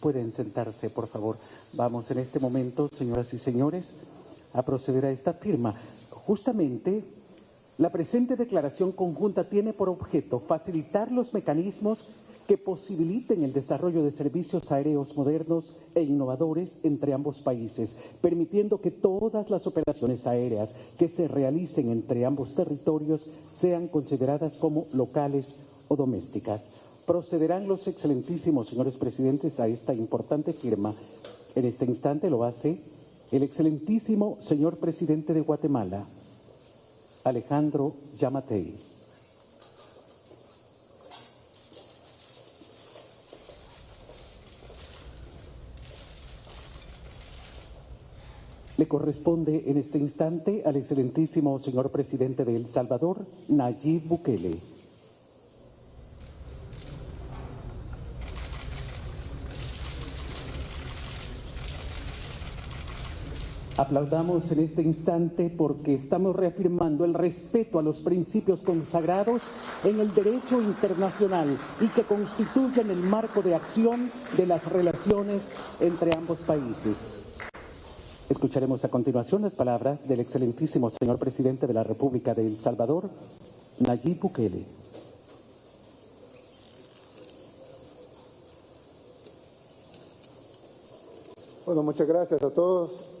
pueden sentarse, por favor. Vamos en este momento, señoras y señores, a proceder a esta firma. Justamente, la presente declaración conjunta tiene por objeto facilitar los mecanismos que posibiliten el desarrollo de servicios aéreos modernos e innovadores entre ambos países, permitiendo que todas las operaciones aéreas que se realicen entre ambos territorios sean consideradas como locales o domésticas. Procederán los excelentísimos señores presidentes a esta importante firma. En este instante lo hace el excelentísimo señor presidente de Guatemala, Alejandro Yamatei. Le corresponde en este instante al excelentísimo señor presidente de El Salvador, Nayib Bukele. Aplaudamos en este instante porque estamos reafirmando el respeto a los principios consagrados en el derecho internacional y que constituyen el marco de acción de las relaciones entre ambos países. Escucharemos a continuación las palabras del excelentísimo señor presidente de la República de El Salvador, Nayib Bukele. Bueno, muchas gracias a todos.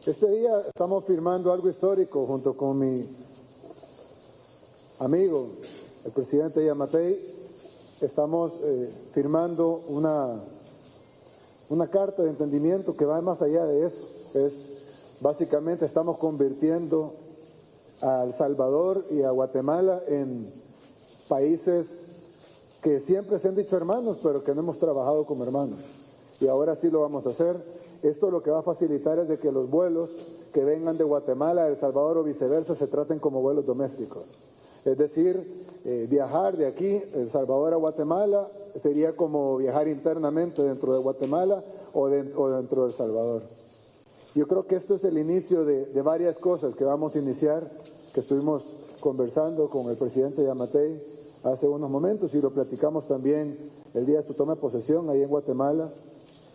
Este día estamos firmando algo histórico junto con mi amigo, el presidente Yamatei. Estamos firmando una carta de entendimiento que va más allá de eso. Básicamente estamos convirtiendo a El Salvador y a Guatemala en países que siempre se han dicho hermanos, pero que no hemos trabajado como hermanos. Y ahora sí lo vamos a hacer. Esto lo que va a facilitar es de que los vuelos que vengan de Guatemala a El Salvador o viceversa se traten como vuelos domésticos. Es decir, viajar de aquí, El Salvador a Guatemala, sería como viajar internamente dentro de Guatemala o dentro de El Salvador. Yo creo que esto es el inicio de varias cosas que vamos a iniciar, que estuvimos conversando con el presidente Yamatei hace unos momentos y lo platicamos también el día de su toma de posesión ahí en Guatemala.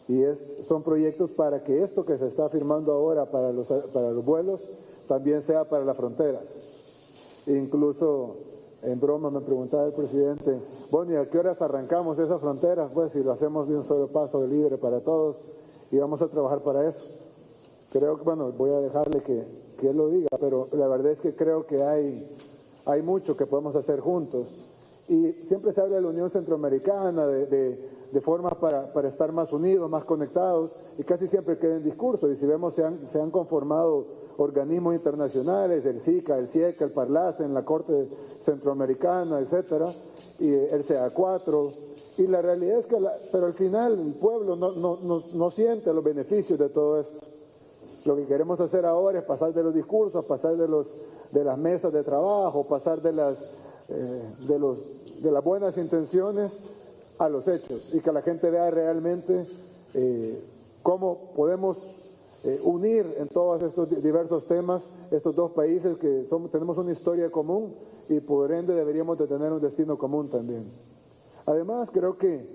Y son proyectos para que esto que se está firmando ahora para los vuelos también sea para las fronteras. Incluso en broma me preguntaba el presidente, bueno, ¿y a qué horas arrancamos esas fronteras? Pues si lo hacemos de un solo paso de libre para todos y vamos a trabajar para eso. Creo que, bueno, voy a dejarle que él lo diga, pero la verdad es que creo que hay mucho que podemos hacer juntos. Y siempre se habla de la Unión Centroamericana, de formas para estar más unidos, más conectados, y casi siempre queda en discurso. Y si vemos, se han conformado organismos internacionales, el SICA, el CIECA, el PARLACE, en la Corte Centroamericana, etcétera, y el CA4. Y la realidad es que, pero al final el pueblo no siente los beneficios de todo esto. Lo que queremos hacer ahora es pasar de los discursos, pasar de las mesas de trabajo, pasar de las buenas intenciones a los hechos y que la gente vea realmente cómo podemos unir en todos estos diversos temas estos dos países que tenemos una historia común y por ende deberíamos de tener un destino común también. Además, creo que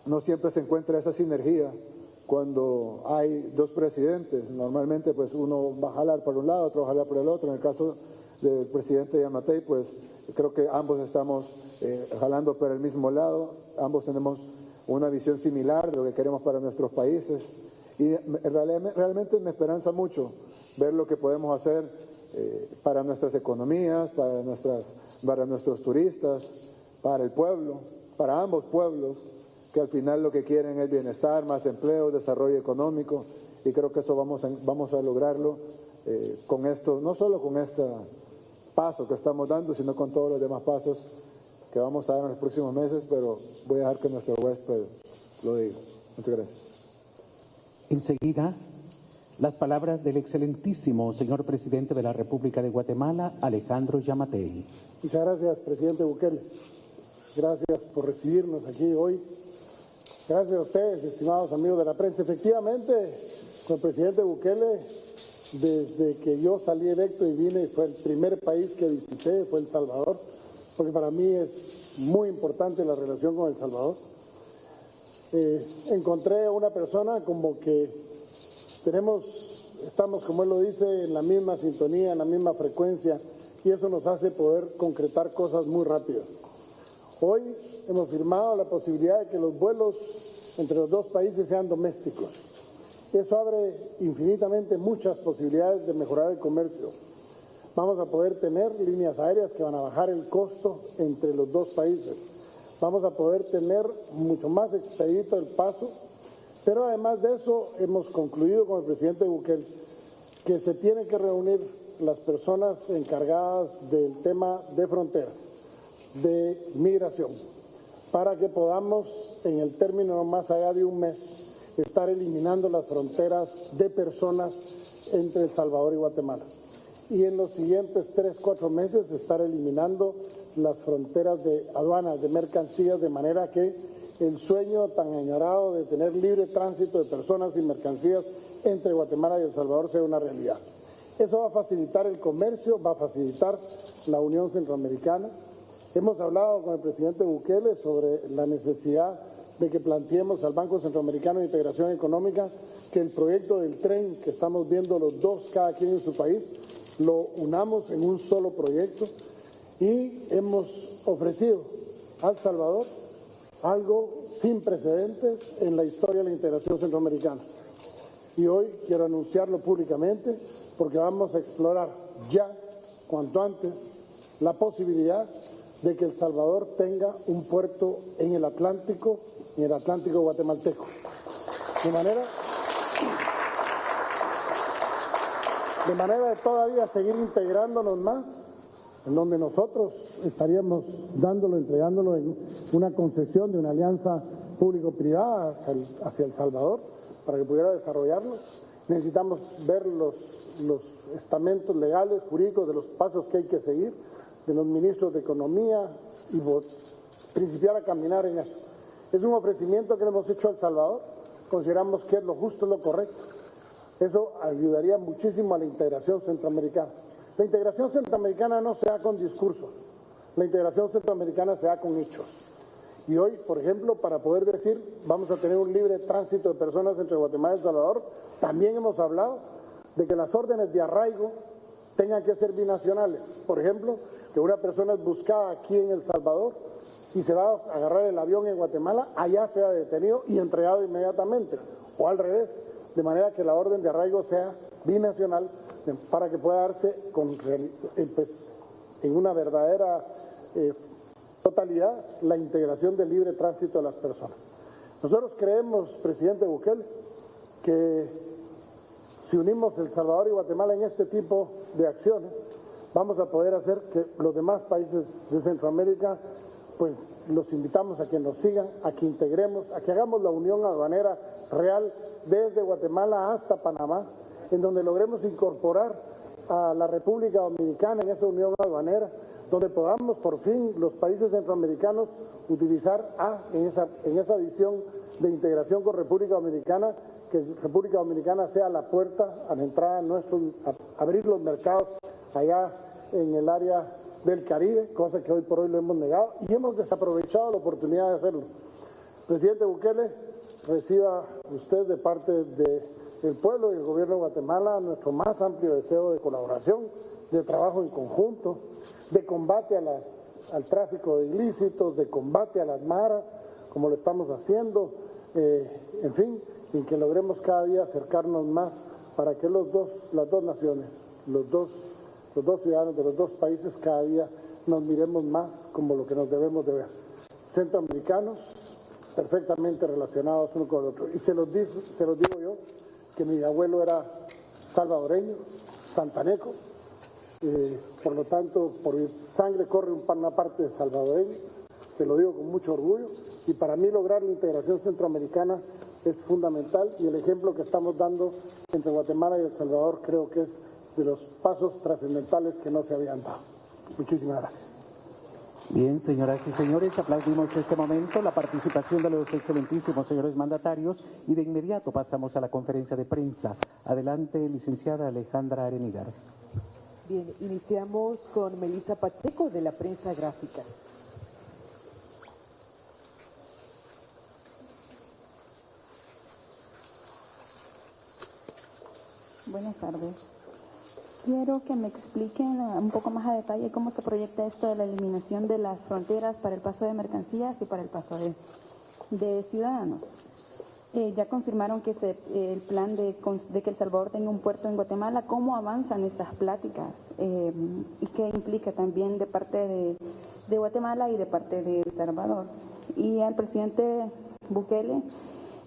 no siempre se encuentra esa sinergia cuando hay dos presidentes. Normalmente pues uno va a jalar por un lado, otro va a jalar por el otro. En el caso del presidente Yamatei, pues creo que ambos estamos jalando por el mismo lado, ambos tenemos una visión similar de lo que queremos para nuestros países y realmente me esperanza mucho ver lo que podemos hacer para nuestras economías, para nuestros turistas, para el pueblo, para ambos pueblos, que al final lo que quieren es bienestar, más empleo, desarrollo económico, y creo que eso vamos a lograrlo con esto, no solo con este paso que estamos dando, sino con todos los demás pasos que vamos a dar en los próximos meses, pero voy a dejar que nuestro huésped lo diga. Muchas gracias. Enseguida, las palabras del excelentísimo señor presidente de la República de Guatemala, Alejandro Yamatei. Muchas gracias, presidente Bukele. Gracias por recibirnos aquí hoy. Gracias a ustedes, estimados amigos de la prensa. Efectivamente, con el presidente Bukele, desde que yo salí electo y vine, fue el primer país que visité, fue El Salvador, porque para mí es muy importante la relación con El Salvador. encontré a una persona como que estamos, como él lo dice, en la misma sintonía, en la misma frecuencia, y eso nos hace poder concretar cosas muy rápido. Hoy hemos firmado la posibilidad de que los vuelos entre los dos países sean domésticos. Eso abre infinitamente muchas posibilidades de mejorar el comercio. Vamos a poder tener líneas aéreas que van a bajar el costo entre los dos países. Vamos a poder tener mucho más expedito el paso, pero además de eso hemos concluido con el presidente Bukele que se tienen que reunir las personas encargadas del tema de frontera, de migración, para que podamos, en el término no más allá de un mes, estar eliminando las fronteras de personas entre El Salvador y Guatemala. Y en los siguientes 3-4 meses estar eliminando las fronteras de aduanas, de mercancías, de manera que el sueño tan añorado de tener libre tránsito de personas y mercancías entre Guatemala y El Salvador sea una realidad. Eso va a facilitar el comercio, va a facilitar la Unión Centroamericana. Hemos hablado con el presidente Bukele sobre la necesidad de que planteemos al Banco Centroamericano de Integración Económica que el proyecto del tren que estamos viendo los dos, cada quien en su país, lo unamos en un solo proyecto, y hemos ofrecido a El Salvador algo sin precedentes en la historia de la integración centroamericana. Y hoy quiero anunciarlo públicamente porque vamos a explorar ya, cuanto antes, la posibilidad de que El Salvador tenga un puerto en el Atlántico guatemalteco. De manera de todavía seguir integrándonos más, en donde nosotros estaríamos entregándolo en una concesión de una alianza público-privada hacia El Salvador para que pudiera desarrollarlo. Necesitamos ver los estamentos legales, jurídicos, de los pasos que hay que seguir, de los ministros de Economía, y principiar a caminar en eso. Es un ofrecimiento que le hemos hecho a El Salvador, consideramos que es lo justo, lo correcto. Eso ayudaría muchísimo a la integración centroamericana. La integración centroamericana no se da con discursos, la integración centroamericana se da con hechos. Y hoy, por ejemplo, para poder decir vamos a tener un libre tránsito de personas entre Guatemala y El Salvador, también hemos hablado de que las órdenes de arraigo tengan que ser binacionales. Por ejemplo, que una persona es buscada aquí en El Salvador y se va a agarrar el avión en Guatemala, allá sea detenido y entregado inmediatamente, o al revés, de manera que la orden de arraigo sea binacional para que pueda darse en una verdadera totalidad la integración del libre tránsito de las personas. Nosotros creemos, presidente Bukele, que si unimos El Salvador y Guatemala en este tipo de acciones, vamos a poder hacer que los demás países de Centroamérica, pues los invitamos a que nos sigan, a que integremos, a que hagamos la unión aduanera real desde Guatemala hasta Panamá, en donde logremos incorporar a la República Dominicana en esa unión aduanera, donde podamos por fin los países centroamericanos utilizar en esa visión de integración con República Dominicana, que República Dominicana sea la puerta a la entrada a abrir los mercados allá en el área del Caribe, cosa que hoy por hoy lo hemos negado y hemos desaprovechado la oportunidad de hacerlo. Presidente Bukele, reciba usted de parte del pueblo y del gobierno de Guatemala nuestro más amplio deseo de colaboración, de trabajo en conjunto, de combate al tráfico de ilícitos, de combate a las maras, como lo estamos haciendo, en fin, y que logremos cada día acercarnos más para que las dos naciones, los dos ciudadanos de los dos países cada día nos miremos más como lo que nos debemos de ver. Centroamericanos perfectamente relacionados uno con el otro. Y se los digo yo, que mi abuelo era salvadoreño, santaneco, por lo tanto por mi sangre corre una parte de salvadoreño, te lo digo con mucho orgullo, y para mí lograr la integración centroamericana es fundamental, y el ejemplo que estamos dando entre Guatemala y El Salvador creo que es de los pasos trascendentales que no se habían dado. Muchísimas gracias. Bien, señoras y señores, aplaudimos este momento la participación de los excelentísimos señores mandatarios y de inmediato pasamos a la conferencia de prensa. Adelante, licenciada Alejandra Arenidar. Bien, iniciamos con Melissa Pacheco de la prensa gráfica. Buenas tardes. Quiero que me expliquen un poco más a detalle cómo se proyecta esto de la eliminación de las fronteras para el paso de mercancías y para el paso de ciudadanos. Ya confirmaron que el plan de que El Salvador tenga un puerto en Guatemala. ¿Cómo avanzan estas pláticas? ¿Y qué implica también de parte de Guatemala y de parte de El Salvador? Y al presidente Bukele,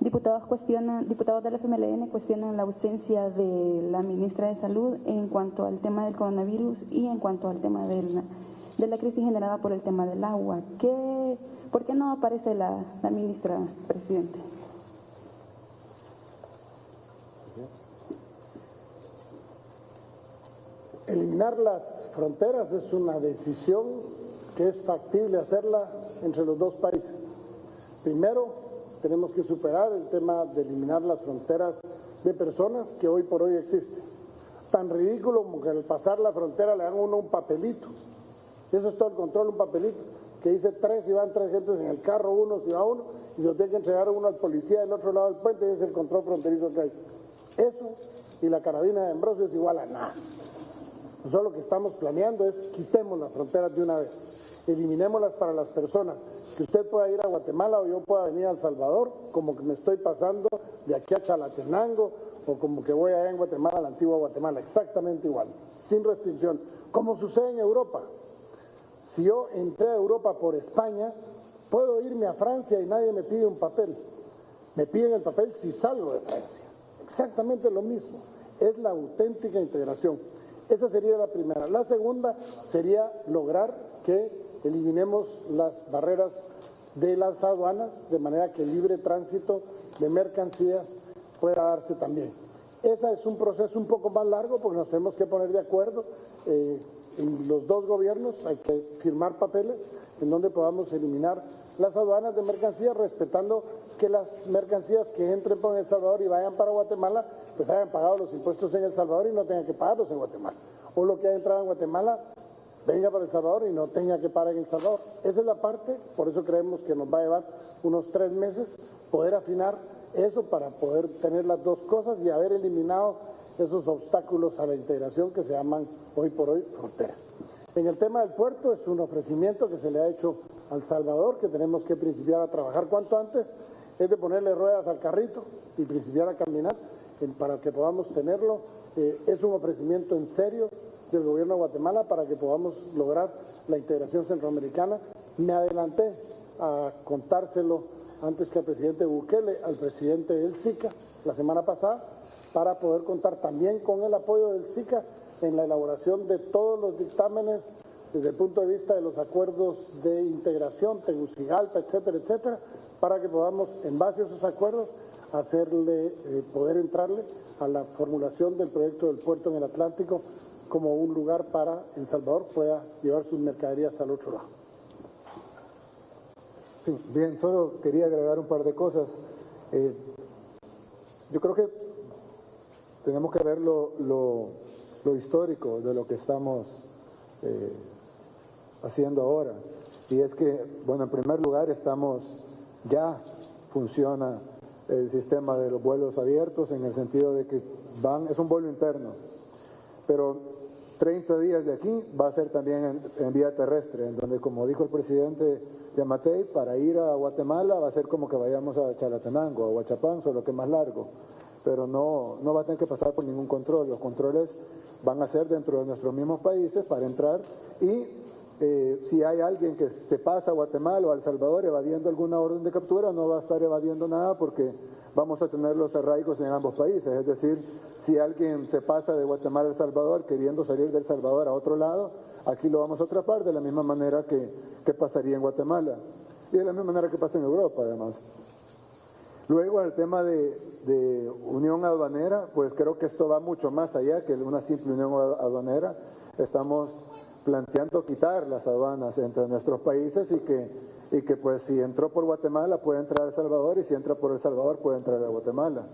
diputados del FMLN cuestionan la ausencia de la ministra de Salud en cuanto al tema del coronavirus y en cuanto al tema de la crisis generada por el tema del agua. ¿Por qué no aparece la ministra, presidente? Eliminar las fronteras es una decisión que es factible hacerla entre los dos países. Primero, tenemos que superar el tema de eliminar las fronteras de personas que hoy por hoy existen. Tan ridículo como que al pasar la frontera le dan a uno un papelito. Eso es todo el control, un papelito que dice 3 y van 3 gentes en el carro, uno si va uno, y lo tiene que entregar uno al policía del otro lado del puente y es el control fronterizo que hay. Eso y la carabina de Ambrosio es igual a nada. Nosotros lo que estamos planeando es quitemos las fronteras de una vez, eliminémoslas para las personas, que usted pueda ir a Guatemala o yo pueda venir a El Salvador, como que me estoy pasando de aquí a Chalatenango o como que voy allá en Guatemala, a la antigua Guatemala, exactamente igual, sin restricción, como sucede en Europa. Si yo entré a Europa por España, puedo irme a Francia y nadie me pide un papel. Me piden el papel si salgo de Francia. Exactamente lo mismo. Es la auténtica integración. Esa sería la primera. La segunda sería lograr que eliminemos las barreras de las aduanas, de manera que el libre tránsito de mercancías pueda darse también. Ese es un proceso un poco más largo porque nos tenemos que poner de acuerdo. En los dos gobiernos hay que firmar papeles en donde podamos eliminar las aduanas de mercancías, respetando que las mercancías que entren por El Salvador y vayan para Guatemala, pues hayan pagado los impuestos en El Salvador y no tengan que pagarlos en Guatemala. O lo que haya entrado en Guatemala venga para El Salvador y no tenga que pagar en El Salvador. Esa es la parte, por eso creemos que nos va a llevar unos 3 meses poder afinar eso para poder tener las dos cosas y haber eliminado esos obstáculos a la integración que se llaman hoy por hoy fronteras. En el tema del puerto es un ofrecimiento que se le ha hecho a El Salvador, que tenemos que principiar a trabajar cuanto antes, es de ponerle ruedas al carrito y principiar a caminar para que podamos tenerlo. Es un ofrecimiento en serio del gobierno de Guatemala para que podamos lograr la integración centroamericana. Me adelanté a contárselo antes que al presidente Bukele, al presidente del SICA la semana pasada, para poder contar también con el apoyo del SICA en la elaboración de todos los dictámenes desde el punto de vista de los acuerdos de integración, Tegucigalpa, etcétera, etcétera, para que podamos, en base a esos acuerdos, poder entrarle a la formulación del proyecto del puerto en el Atlántico como un lugar para El Salvador pueda llevar sus mercaderías al otro lado. Sí, bien, solo quería agregar un par de cosas. Yo creo que tenemos que ver lo histórico de lo que estamos haciendo ahora. Y es que, bueno, en primer lugar ya funciona el sistema de los vuelos abiertos en el sentido de que es un vuelo interno, pero 30 días de aquí va a ser también en vía terrestre, en donde, como dijo el presidente Yamatei, para ir a Guatemala va a ser como que vayamos a Chalatenango, a Huachapanzo, lo que es más largo, pero no va a tener que pasar por ningún control. Los controles van a ser dentro de nuestros mismos países para entrar y si hay alguien que se pasa a Guatemala o a El Salvador evadiendo alguna orden de captura, no va a estar evadiendo nada porque vamos a tener los arraigos en ambos países. Es decir, si alguien se pasa de Guatemala a El Salvador queriendo salir de El Salvador a otro lado, aquí lo vamos a atrapar de la misma manera que pasaría en Guatemala y de la misma manera que pasa en Europa, además. Luego, el tema de unión aduanera, pues creo que esto va mucho más allá que una simple unión aduanera. Estamos planteando quitar las aduanas entre nuestros países y que pues si entró por Guatemala puede entrar a El Salvador y si entra por El Salvador puede entrar a Guatemala.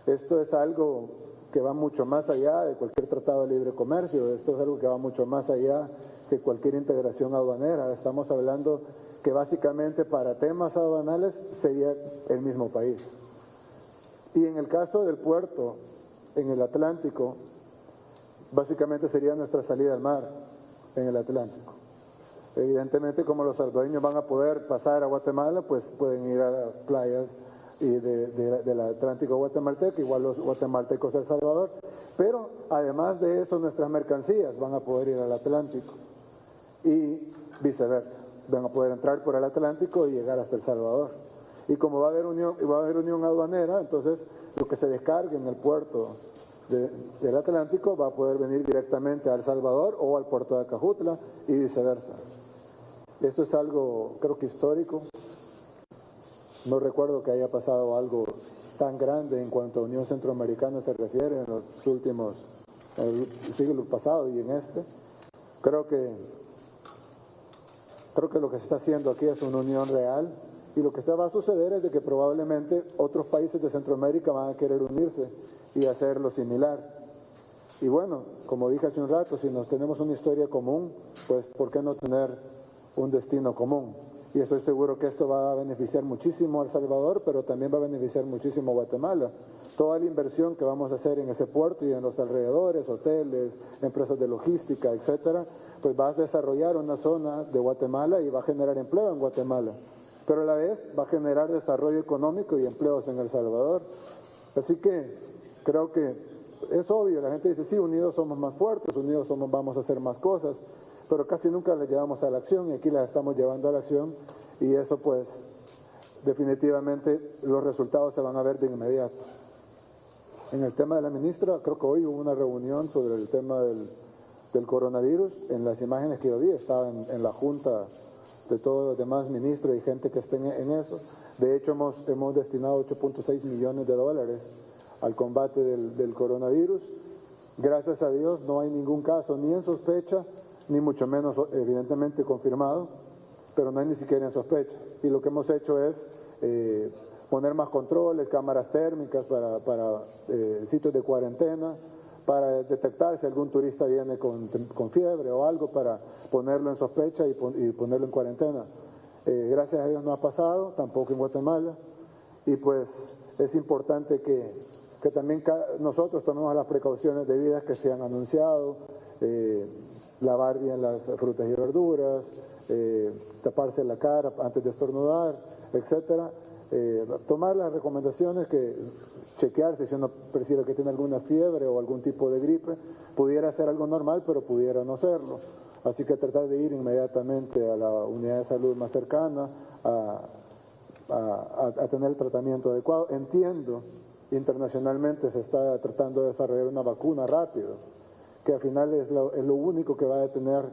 Esto es algo que va mucho más allá de cualquier tratado de libre comercio, esto es algo que va mucho más allá que cualquier integración aduanera. Estamos hablando que básicamente para temas aduanales sería el mismo país. Y en el caso del puerto, en el Atlántico, básicamente sería nuestra salida al mar en el Atlántico. Evidentemente, como los salvadoreños van a poder pasar a Guatemala, pues pueden ir a las playas del Atlántico guatemalteco, igual los guatemaltecos a El Salvador, pero además de eso nuestras mercancías van a poder ir al Atlántico y viceversa, van a poder entrar por el Atlántico y llegar hasta El Salvador. Y como va a haber unión aduanera, entonces lo que se descargue en el puerto del Atlántico va a poder venir directamente a El Salvador o al puerto de Acajutla y viceversa. Esto es algo, creo que histórico. No recuerdo que haya pasado algo tan grande en cuanto a Unión Centroamericana se refiere en los últimos, en el siglo pasado y en este. Creo que lo que se está haciendo aquí es una unión real y lo que va a suceder es de que probablemente otros países de Centroamérica van a querer unirse y hacer lo similar. Y bueno, como dije hace un rato, si nos tenemos una historia común, pues ¿por qué no tener un destino común? Y estoy seguro que esto va a beneficiar muchísimo a El Salvador, pero también va a beneficiar muchísimo a Guatemala. Toda la inversión que vamos a hacer en ese puerto y en los alrededores, hoteles, empresas de logística, etcétera, pues va a desarrollar una zona de Guatemala y va a generar empleo en Guatemala. Pero a la vez va a generar desarrollo económico y empleos en El Salvador. Así que creo que es obvio, la gente dice, sí, unidos somos más fuertes, unidos vamos a hacer más cosas, pero casi nunca las llevamos a la acción y aquí las estamos llevando a la acción y eso pues definitivamente los resultados se van a ver de inmediato. En el tema de la ministra, creo que hoy hubo una reunión sobre el tema del coronavirus. En las imágenes que yo vi estaba en la junta de todos los demás ministros y gente que estén en eso. De hecho, hemos destinado 8.6 millones de dólares al combate del coronavirus. Gracias a Dios no hay ningún caso ni en sospecha, ni mucho menos evidentemente confirmado, pero no hay ni siquiera en sospecha. Y lo que hemos hecho es poner más controles, cámaras térmicas para sitios de cuarentena, para detectar si algún turista viene con fiebre o algo, para ponerlo en sospecha y ponerlo en cuarentena. Gracias a Dios no ha pasado, tampoco en Guatemala, y pues es importante que también nosotros tomemos las precauciones debidas que se han anunciado, lavar bien las frutas y verduras, taparse la cara antes de estornudar, etcétera. Tomar las recomendaciones, chequearse si uno percibe que tiene alguna fiebre o algún tipo de gripe, pudiera ser algo normal, pero pudiera no serlo. Así que tratar de ir inmediatamente a la unidad de salud más cercana a tener el tratamiento adecuado. Entiendo, internacionalmente se está tratando de desarrollar una vacuna rápido, que al final es lo único que va a detener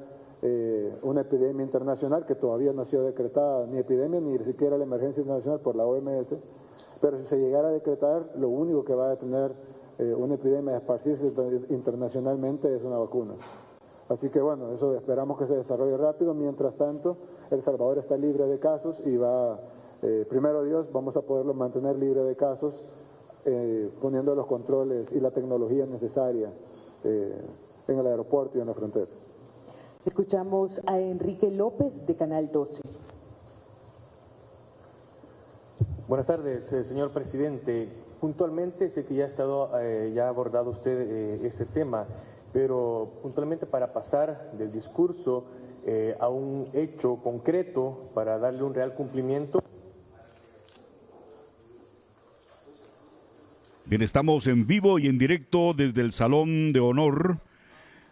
una epidemia internacional que todavía no ha sido decretada, ni epidemia ni siquiera la emergencia internacional por la OMS, pero si se llegara a decretar, lo único que va a detener una epidemia de esparcirse internacionalmente es una vacuna. Así que bueno, eso esperamos que se desarrolle rápido. Mientras tanto, El Salvador está libre de casos y primero Dios, vamos a poderlo mantener libre de casos poniendo los controles y la tecnología necesaria en el aeropuerto y en la frontera. Escuchamos a Enrique López de Canal 12. Buenas tardes, señor presidente. Puntualmente, sé que ya ha abordado usted este tema, pero puntualmente para pasar del discurso a un hecho concreto, para darle un real cumplimiento. Bien, estamos en vivo y en directo desde el Salón de Honor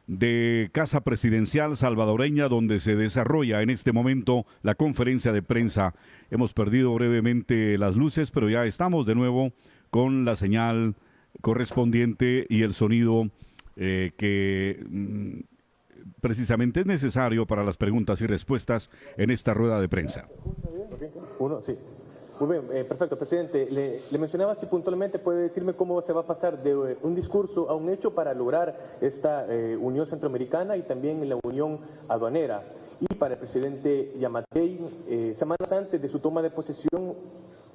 de Casa Presidencial Salvadoreña, donde se desarrolla en este momento la conferencia de prensa. Hemos perdido brevemente las luces, pero ya estamos de nuevo con la señal correspondiente y el sonido que precisamente es necesario para las preguntas y respuestas en esta rueda de prensa. Sí. Muy bien, perfecto, presidente. Le mencionaba si puntualmente puede decirme cómo se va a pasar de un discurso a un hecho para lograr esta unión centroamericana y también la unión aduanera. Y para el presidente Yamatei, semanas antes de su toma de posesión,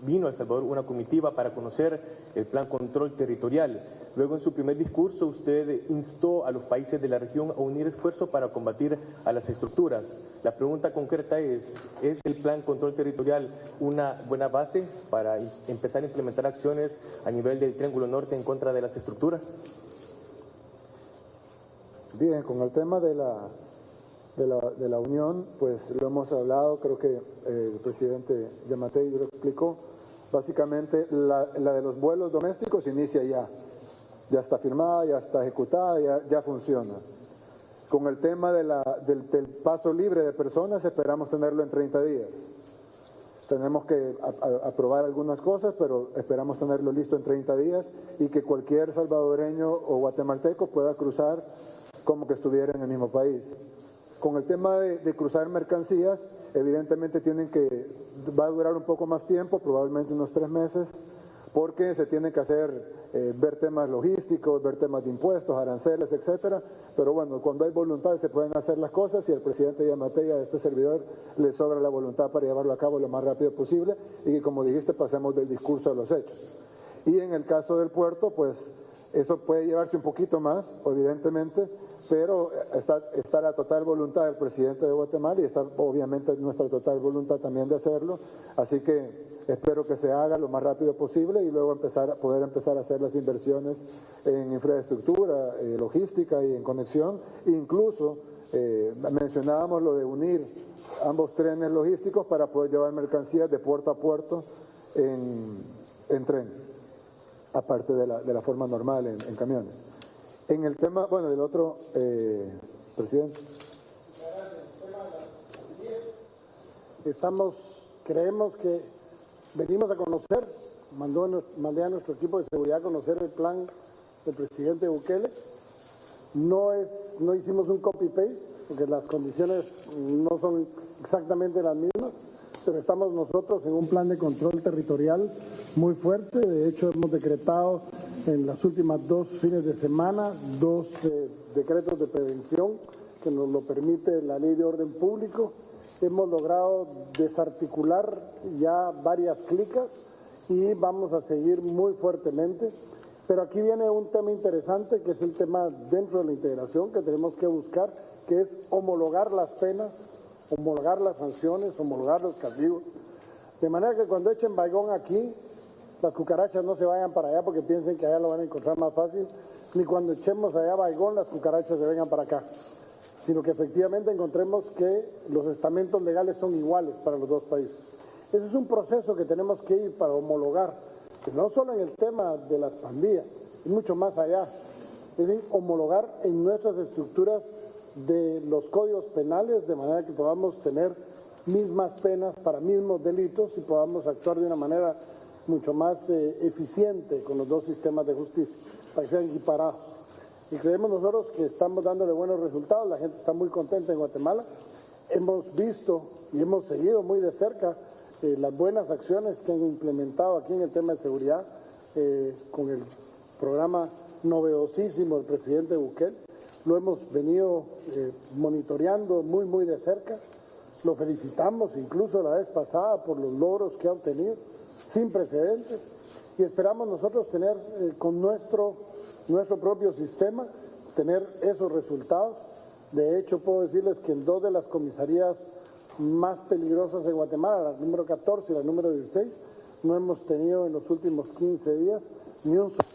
vino a El Salvador una comitiva para conocer el Plan Control Territorial. Luego, en su primer discurso, usted instó a los países de la región a unir esfuerzos para combatir a las estructuras. La pregunta concreta ¿es el Plan Control Territorial una buena base para empezar a implementar acciones a nivel del Triángulo Norte en contra de las estructuras? Bien, con el tema de la unión, pues lo hemos hablado, creo que el presidente Yamatei lo explicó. Básicamente, la de los vuelos domésticos inicia ya está firmada, ya está ejecutada, ya funciona. Con el tema del paso libre de personas, esperamos tenerlo en 30 días. Tenemos que aprobar algunas cosas, pero esperamos tenerlo listo en 30 días y que cualquier salvadoreño o guatemalteco pueda cruzar como que estuviera en el mismo país. Con el tema de cruzar mercancías, evidentemente va a durar un poco más tiempo, probablemente unos 3 meses, porque se tienen que ver temas logísticos, ver temas de impuestos, aranceles, etcétera. Pero bueno, cuando hay voluntad se pueden hacer las cosas y al presidente Yamatei, a este servidor, le sobra la voluntad para llevarlo a cabo lo más rápido posible y que, como dijiste, pasemos del discurso a los hechos. Y en el caso del puerto, pues eso puede llevarse un poquito más, evidentemente, pero está la total voluntad del presidente de Guatemala y está obviamente nuestra total voluntad también de hacerlo. Así que espero que se haga lo más rápido posible y luego poder empezar a hacer las inversiones en infraestructura, logística y en conexión. Incluso mencionábamos lo de unir ambos trenes logísticos para poder llevar mercancías de puerto a puerto en tren, aparte de la forma normal en camiones. En el tema, bueno, del otro, presidente. Creemos que venimos a conocer, mandé a nuestro equipo de seguridad a conocer el plan del presidente Bukele. No hicimos un copy-paste, porque las condiciones no son exactamente las mismas, pero estamos nosotros en un plan de control territorial muy fuerte. De hecho, hemos decretado en las últimas 2 fines de semana 2 decretos de prevención que nos lo permite la Ley de Orden Público. Hemos logrado desarticular ya varias clicas y vamos a seguir muy fuertemente. Pero aquí viene un tema interesante, que es el tema dentro de la integración que tenemos que buscar, que es homologar las penas, homologar las sanciones, homologar los castigos, de manera que cuando echen baigón aquí, las cucarachas no se vayan para allá porque piensen que allá lo van a encontrar más fácil, ni cuando echemos allá baigón las cucarachas se vengan para acá, sino que efectivamente encontremos que los estamentos legales son iguales para los 2 países. Ese es un proceso que tenemos que ir para homologar, que no solo en el tema de las pandillas, es mucho más allá, es decir, homologar en nuestras estructuras de los códigos penales, de manera que podamos tener mismas penas para mismos delitos y podamos actuar de una manera mucho más eficiente con los 2 sistemas de justicia, para que sean equiparados. Y creemos nosotros que estamos dándole buenos resultados, la gente está muy contenta en Guatemala. Hemos visto y hemos seguido muy de cerca las buenas acciones que han implementado aquí en el tema de seguridad con el programa novedosísimo del presidente Bukele. Lo hemos venido monitoreando muy de cerca. Lo felicitamos incluso la vez pasada por los logros que ha obtenido, sin precedentes, y esperamos nosotros tener con nuestro propio sistema, tener esos resultados. De hecho, puedo decirles que en 2 de las comisarías más peligrosas en Guatemala, la número 14 y la número 16, no hemos tenido en los últimos 15 días ni un solo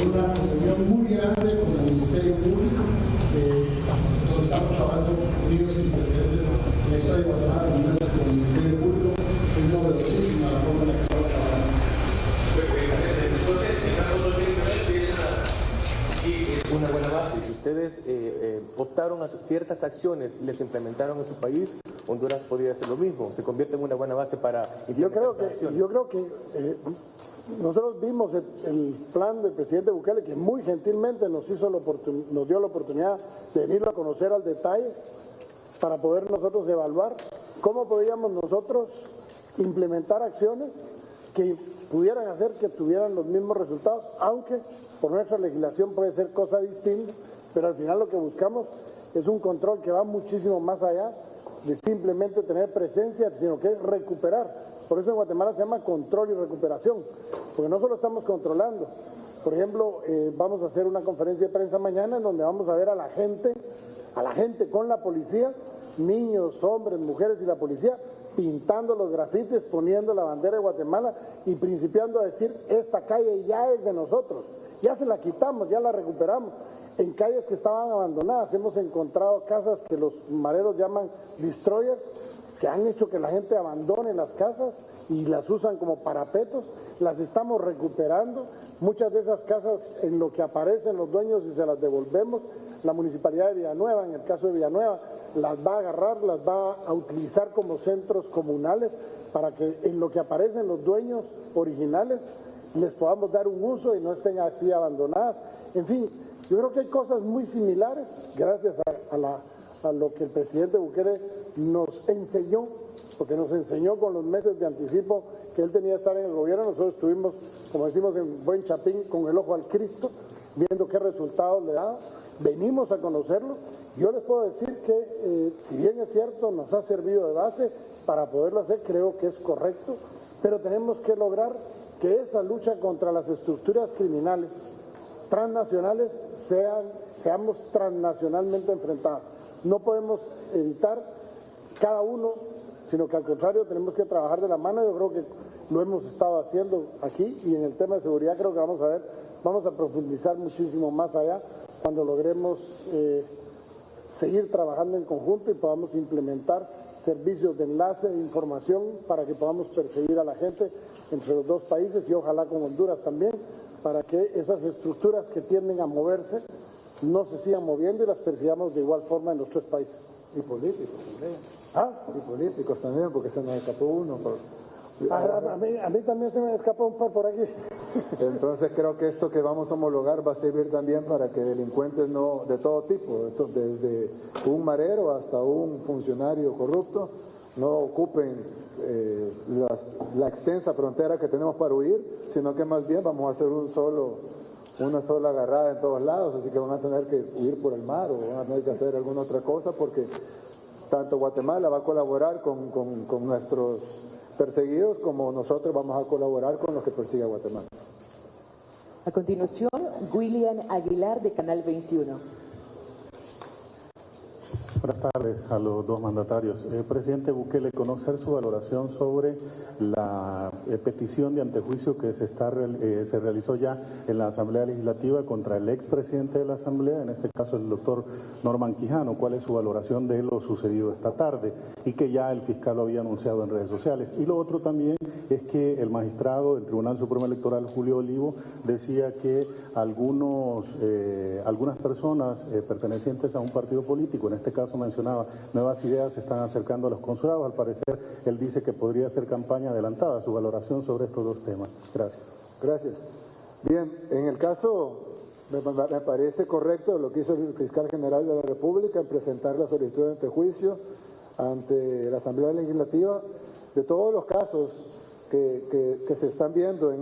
una reunión muy grande con el Ministerio Público, donde estamos trabajando unidos y presidentes en la historia de Guatemala, con el Ministerio Público. Es novedosísima la forma en la que estamos trabajando. Entonces, en la foto sí es una buena base. Si ustedes optaron a ciertas acciones y les implementaron en su país, Honduras podría hacer lo mismo. Se convierte en una buena base para implementar yo creo que nosotros vimos el plan del presidente Bukele, que muy gentilmente nos dio la oportunidad de venirlo a conocer al detalle para poder nosotros evaluar, ¿Cómo podíamos nosotros implementar acciones que pudieran hacer que tuvieran los mismos resultados, aunque por nuestra legislación puede ser cosa distinta, pero al final lo que buscamos es un control que va muchísimo más allá de simplemente tener presencia, sino que es recuperar. Por eso en Guatemala se llama control y recuperación, porque no solo estamos controlando. Por ejemplo, vamos a hacer una conferencia de prensa mañana en donde vamos a ver a la gente con la policía, niños, hombres, mujeres y la policía, pintando los grafitis, poniendo la bandera de Guatemala y principiando a decir, esta calle ya es de nosotros, ya se la quitamos, ya la recuperamos. En calles que estaban abandonadas hemos encontrado casas que los mareros llaman destroyers, que han hecho que la gente abandone las casas y las usan como parapetos, las estamos recuperando. Muchas de esas casas, en lo que aparecen los dueños y se las devolvemos, la Municipalidad de Villanueva, en el caso de Villanueva, las va a agarrar, las va a utilizar como centros comunales para que en lo que aparecen los dueños originales les podamos dar un uso y no estén así abandonadas. En fin, yo creo que hay cosas muy similares, gracias a lo que el presidente Bukele nos enseñó, porque nos enseñó con los meses de anticipo que él tenía que estar en el gobierno. Nosotros estuvimos, como decimos en buen chapín, con el ojo al Cristo, viendo qué resultados le daba. Venimos a conocerlo. Yo les puedo decir que, si bien es cierto, nos ha servido de base para poderlo hacer, creo que es correcto, pero tenemos que lograr que esa lucha contra las estructuras criminales transnacionales seamos transnacionalmente enfrentadas. No podemos evitar cada uno, sino que al contrario tenemos que trabajar de la mano. Yo creo que lo hemos estado haciendo aquí, y en el tema de seguridad creo que vamos a profundizar muchísimo más allá cuando logremos seguir trabajando en conjunto y podamos implementar servicios de enlace de información para que podamos perseguir a la gente entre los dos países y ojalá con Honduras también, para que esas estructuras que tienden a moverse no se sigan moviendo y las persigamos de igual forma en los tres países. Y políticos también. ¿Ah? Y políticos también, porque se nos escapó uno. A mí también se me escapó un par por aquí. Entonces creo que esto que vamos a homologar va a servir también para que delincuentes de todo tipo, desde un marero hasta un funcionario corrupto, no ocupen la extensa frontera que tenemos para huir, sino que más bien vamos a hacer una sola agarrada en todos lados, así que van a tener que huir por el mar o van a tener que hacer alguna otra cosa, porque tanto Guatemala va a colaborar con nuestros perseguidos como nosotros vamos a colaborar con los que persigue a Guatemala. A continuación, William Aguilar de Canal 21. Buenas tardes a los dos mandatarios. Presidente Bukele, conocer su valoración sobre la petición de antejuicio que se realizó ya en la Asamblea Legislativa contra el expresidente de la Asamblea, en este caso el doctor Norman Quijano. ¿Cuál es su valoración de lo sucedido esta tarde y que ya el fiscal lo había anunciado en redes sociales? Y lo otro también es que el magistrado del Tribunal Supremo Electoral, Julio Olivo, decía que algunas personas pertenecientes a un partido político, en este caso mencionaba Nuevas Ideas, se están acercando a los consulados. Al parecer, él dice que podría ser campaña adelantada. Su valoración sobre estos dos temas. Gracias. Gracias. Bien, en el caso, me parece correcto lo que hizo el fiscal general de la República en presentar la solicitud de antejuicio ante la Asamblea Legislativa de todos los casos que se están viendo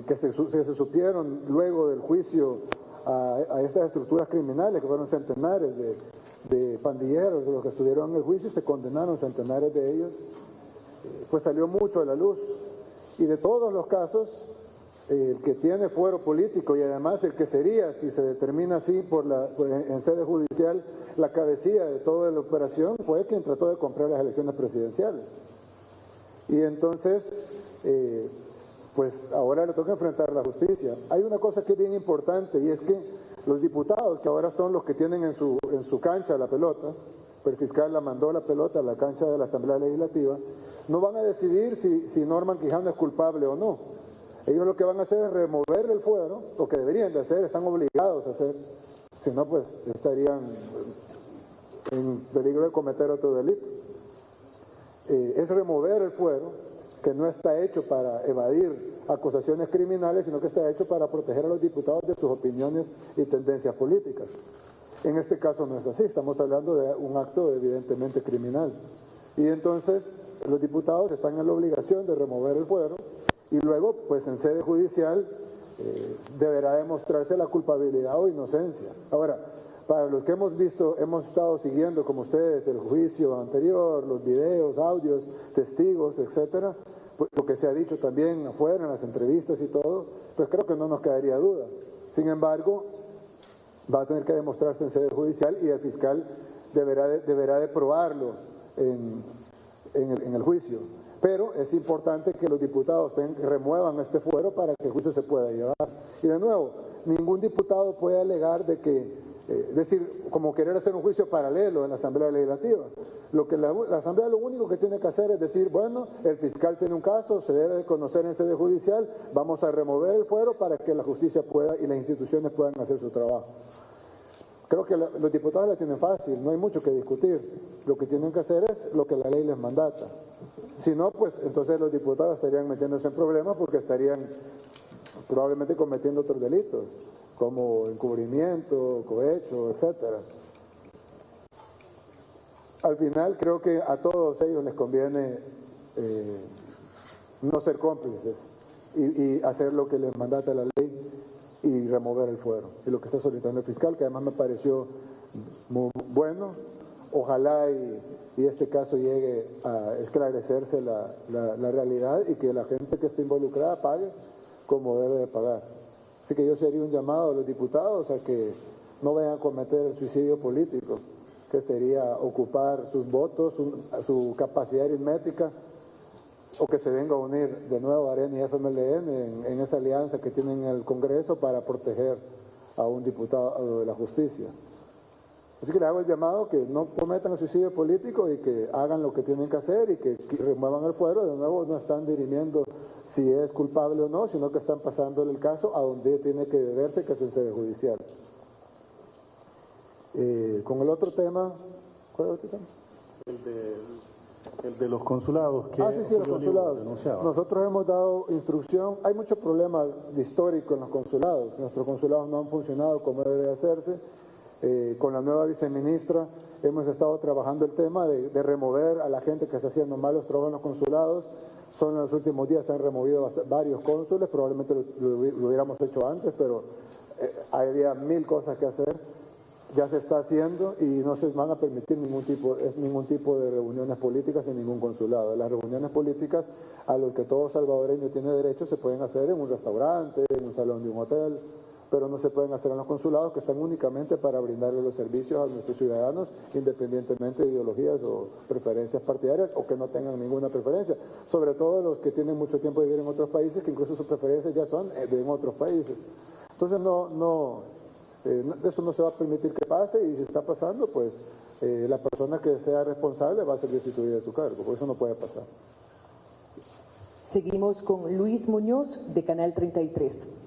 que se supieron luego del juicio a estas estructuras criminales, que fueron centenares de pandilleros de los que estuvieron en el juicio, se condenaron centenares de ellos, pues salió mucho a la luz. Y de todos los casos, el que tiene fuero político y además el que sería, si se determina así en sede judicial, la cabecilla de toda la operación, fue quien trató de comprar las elecciones presidenciales. Y entonces, pues ahora le toca enfrentar la justicia. Hay una cosa que es bien importante, y es que los diputados, que ahora son los que tienen en su cancha la pelota, el fiscal la mandó la pelota a la cancha de la Asamblea Legislativa, no van a decidir si Norman Quijano es culpable o no. Ellos lo que van a hacer es remover el fuero, lo que deberían de hacer, están obligados a hacer, si no pues estarían en peligro de cometer otro delito. Es remover el fuero, que no está hecho para evadir acusaciones criminales, sino que está hecho para proteger a los diputados de sus opiniones y tendencias políticas. En este caso no es así, estamos hablando de un acto evidentemente criminal. Y entonces los diputados están en la obligación de remover el fuero y luego, pues en sede judicial, deberá demostrarse la culpabilidad o inocencia. Ahora, para los que hemos visto, hemos estado siguiendo, como ustedes, el juicio anterior, los videos, audios, testigos, etcétera, pues, lo que se ha dicho también afuera, en las entrevistas y todo, pues creo que no nos quedaría duda. Sin embargo, va a tener que demostrarse en sede judicial y el fiscal deberá de probarlo en el juicio. Pero es importante que los diputados remuevan este fuero para que el juicio se pueda llevar. Y de nuevo, ningún diputado puede alegar de que, decir, como querer hacer un juicio paralelo en la Asamblea Legislativa. Lo que la Asamblea lo único que tiene que hacer es decir, bueno, el fiscal tiene un caso, se debe de conocer en sede judicial, vamos a remover el fuero para que la justicia pueda y las instituciones puedan hacer su trabajo. Creo que los diputados la tienen fácil, no hay mucho que discutir. Lo que tienen que hacer es lo que la ley les mandata. Si no, pues entonces los diputados estarían metiéndose en problemas porque estarían probablemente cometiendo otros delitos, como encubrimiento, cohecho, etcétera. Al final creo que a todos ellos les conviene no ser cómplices y hacer lo que les mandata la ley y remover el fuero. Y lo que está solicitando el fiscal, que además me pareció muy bueno, ojalá y este caso llegue a esclarecerse la realidad y que la gente que esté involucrada pague como debe de pagar. Así que yo sería un llamado a los diputados a que no vayan a cometer el suicidio político, que sería ocupar sus votos, su capacidad aritmética, o que se venga a unir de nuevo AREN y FMLN en esa alianza que tienen en el Congreso para proteger a un diputado de la justicia. Así que le hago el llamado que no cometan el suicidio político y que hagan lo que tienen que hacer y que remuevan el fuero. De nuevo, no están dirimiendo si es culpable o no, sino que están pasándole el caso a donde tiene que deberse, que es en sede judicial. Con el otro tema, ¿cuál es el otro tema? El de los consulados. Que sí, los consulados. Nosotros hemos dado instrucción. Hay muchos problemas históricos en los consulados. Nuestros consulados no han funcionado como debe hacerse. Con la nueva viceministra hemos estado trabajando el tema de remover a la gente que está haciendo malos trabajos en los consulados. En los últimos días se han removido varios cónsules, probablemente lo hubiéramos hecho antes, pero había 1000 cosas que hacer. Ya se está haciendo y no se van a permitir ningún tipo de reuniones políticas en ningún consulado. Las reuniones políticas a los que todo salvadoreño tiene derecho se pueden hacer en un restaurante, en un salón de un hotel, pero no se pueden hacer en los consulados, que están únicamente para brindarle los servicios a nuestros ciudadanos, independientemente de ideologías o preferencias partidarias o que no tengan ninguna preferencia. Sobre todo los que tienen mucho tiempo de vivir en otros países, que incluso sus preferencias ya son en otros países. Entonces eso no se va a permitir que pase y si está pasando, pues la persona que sea responsable va a ser destituida de su cargo, por eso no puede pasar. Seguimos con Luis Muñoz de Canal 33.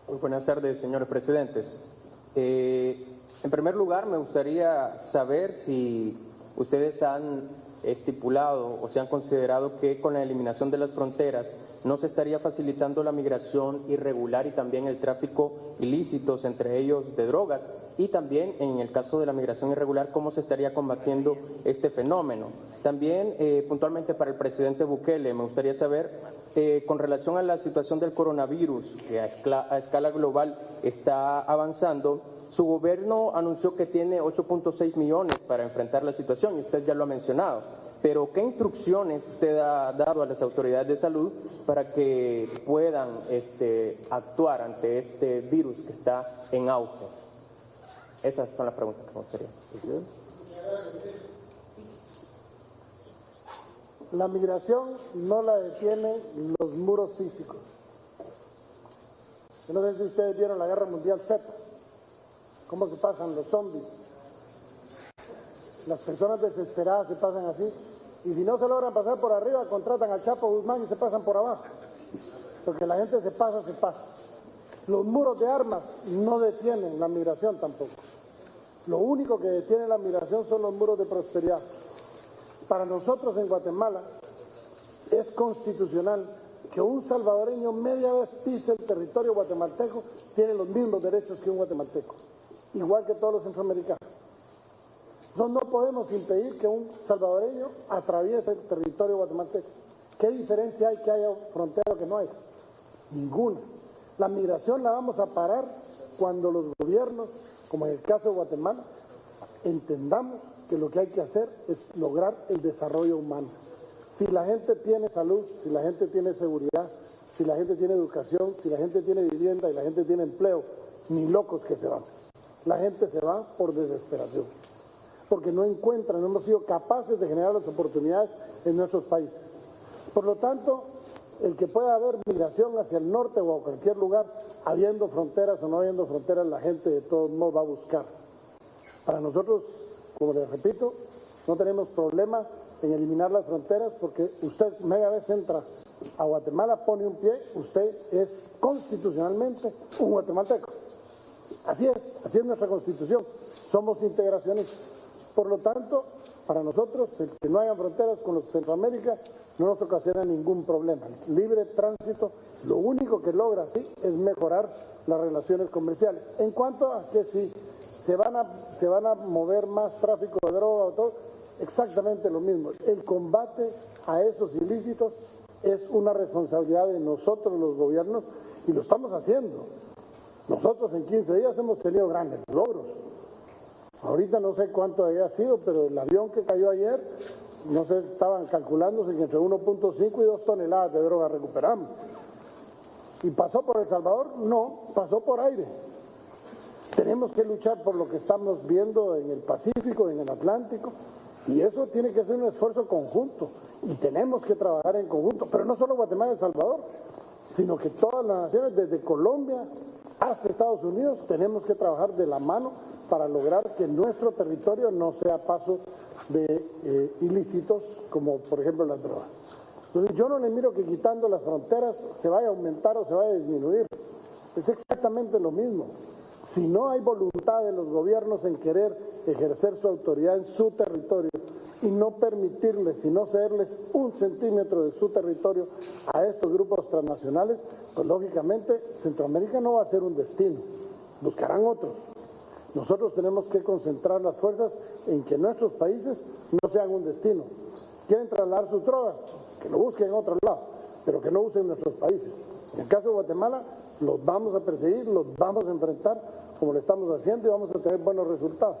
Muy buenas tardes, señores presidentes. En primer lugar, me gustaría saber si ustedes han estipulado o se han considerado que con la eliminación de las fronteras no se estaría facilitando la migración irregular y también el tráfico ilícitos, entre ellos de drogas, y también en el caso de la migración irregular, cómo se estaría combatiendo este fenómeno. También, puntualmente para el presidente Bukele, me gustaría saber, con relación a la situación del coronavirus, que a escala global está avanzando, su gobierno anunció que tiene 8.6 millones para enfrentar la situación, y usted ya lo ha mencionado. Pero, ¿qué instrucciones usted ha dado a las autoridades de salud para que puedan actuar ante este virus que está en auge? Esas son las preguntas que me gustaría. La migración no la detienen los muros físicos. Yo no sé si ustedes vieron la Guerra Mundial Z, cómo se pasan los zombies. Las personas desesperadas se pasan así, y si no se logran pasar por arriba, contratan al Chapo Guzmán y se pasan por abajo. Porque la gente se pasa. Los muros de armas no detienen la migración tampoco. Lo único que detiene la migración son los muros de prosperidad. Para nosotros en Guatemala es constitucional que un salvadoreño media vez pise el territorio guatemalteco tiene los mismos derechos que un guatemalteco. igual que todos los centroamericanos. Nosotros no podemos impedir que un salvadoreño atraviese el territorio guatemalteco. ¿Qué diferencia hay que haya frontera o que no haya? Ninguna. La migración la vamos a parar cuando los gobiernos, como en el caso de Guatemala, entendamos que lo que hay que hacer es lograr el desarrollo humano. Si la gente tiene salud, si la gente tiene seguridad, si la gente tiene educación, si la gente tiene vivienda y la gente tiene empleo, ni locos que se van. La gente se va por desesperación, porque no encuentran, no hemos sido capaces de generar las oportunidades en nuestros países. Por lo tanto, el que pueda haber migración hacia el norte o a cualquier lugar, habiendo fronteras o no habiendo fronteras, la gente de todos modos va a buscar. Para nosotros, como les repito, no tenemos problema en eliminar las fronteras, porque usted media vez entra a Guatemala, pone un pie, usted es constitucionalmente un guatemalteco. Así es nuestra constitución, somos integracionistas. Por lo tanto, para nosotros, el que no haya fronteras con los Centroamérica no nos ocasiona ningún problema. El libre tránsito, lo único que logra, sí, es mejorar las relaciones comerciales. En cuanto a que si se van a mover más tráfico de droga o todo, exactamente lo mismo. El combate a esos ilícitos es una responsabilidad de nosotros los gobiernos y lo estamos haciendo. Nosotros en 15 días hemos tenido grandes logros. Ahorita no sé cuánto haya sido, pero el avión que cayó ayer, no sé, estaban calculándose que entre 1.5 y 2 toneladas de droga recuperamos. ¿Y pasó por El Salvador? No, pasó por aire. Tenemos que luchar por lo que estamos viendo en el Pacífico, en el Atlántico, y eso tiene que ser un esfuerzo conjunto, y tenemos que trabajar en conjunto, pero no solo Guatemala y El Salvador, sino que todas las naciones, desde Colombia hasta Estados Unidos, tenemos que trabajar de la mano para lograr que nuestro territorio no sea paso de ilícitos, como por ejemplo las drogas. Entonces yo no le miro que quitando las fronteras se vaya a aumentar o se vaya a disminuir. Es exactamente lo mismo. Si no hay voluntad de los gobiernos en querer ejercer su autoridad en su territorio y no permitirles y no cederles un centímetro de su territorio a estos grupos transnacionales, pues lógicamente Centroamérica no va a ser un destino, buscarán otros. Nosotros tenemos que concentrar las fuerzas en que nuestros países no sean un destino. ¿Quieren trasladar sus drogas? Que lo busquen en otro lado, pero que no usen nuestros países. En el caso de Guatemala, los vamos a perseguir, los vamos a enfrentar como lo estamos haciendo y vamos a tener buenos resultados.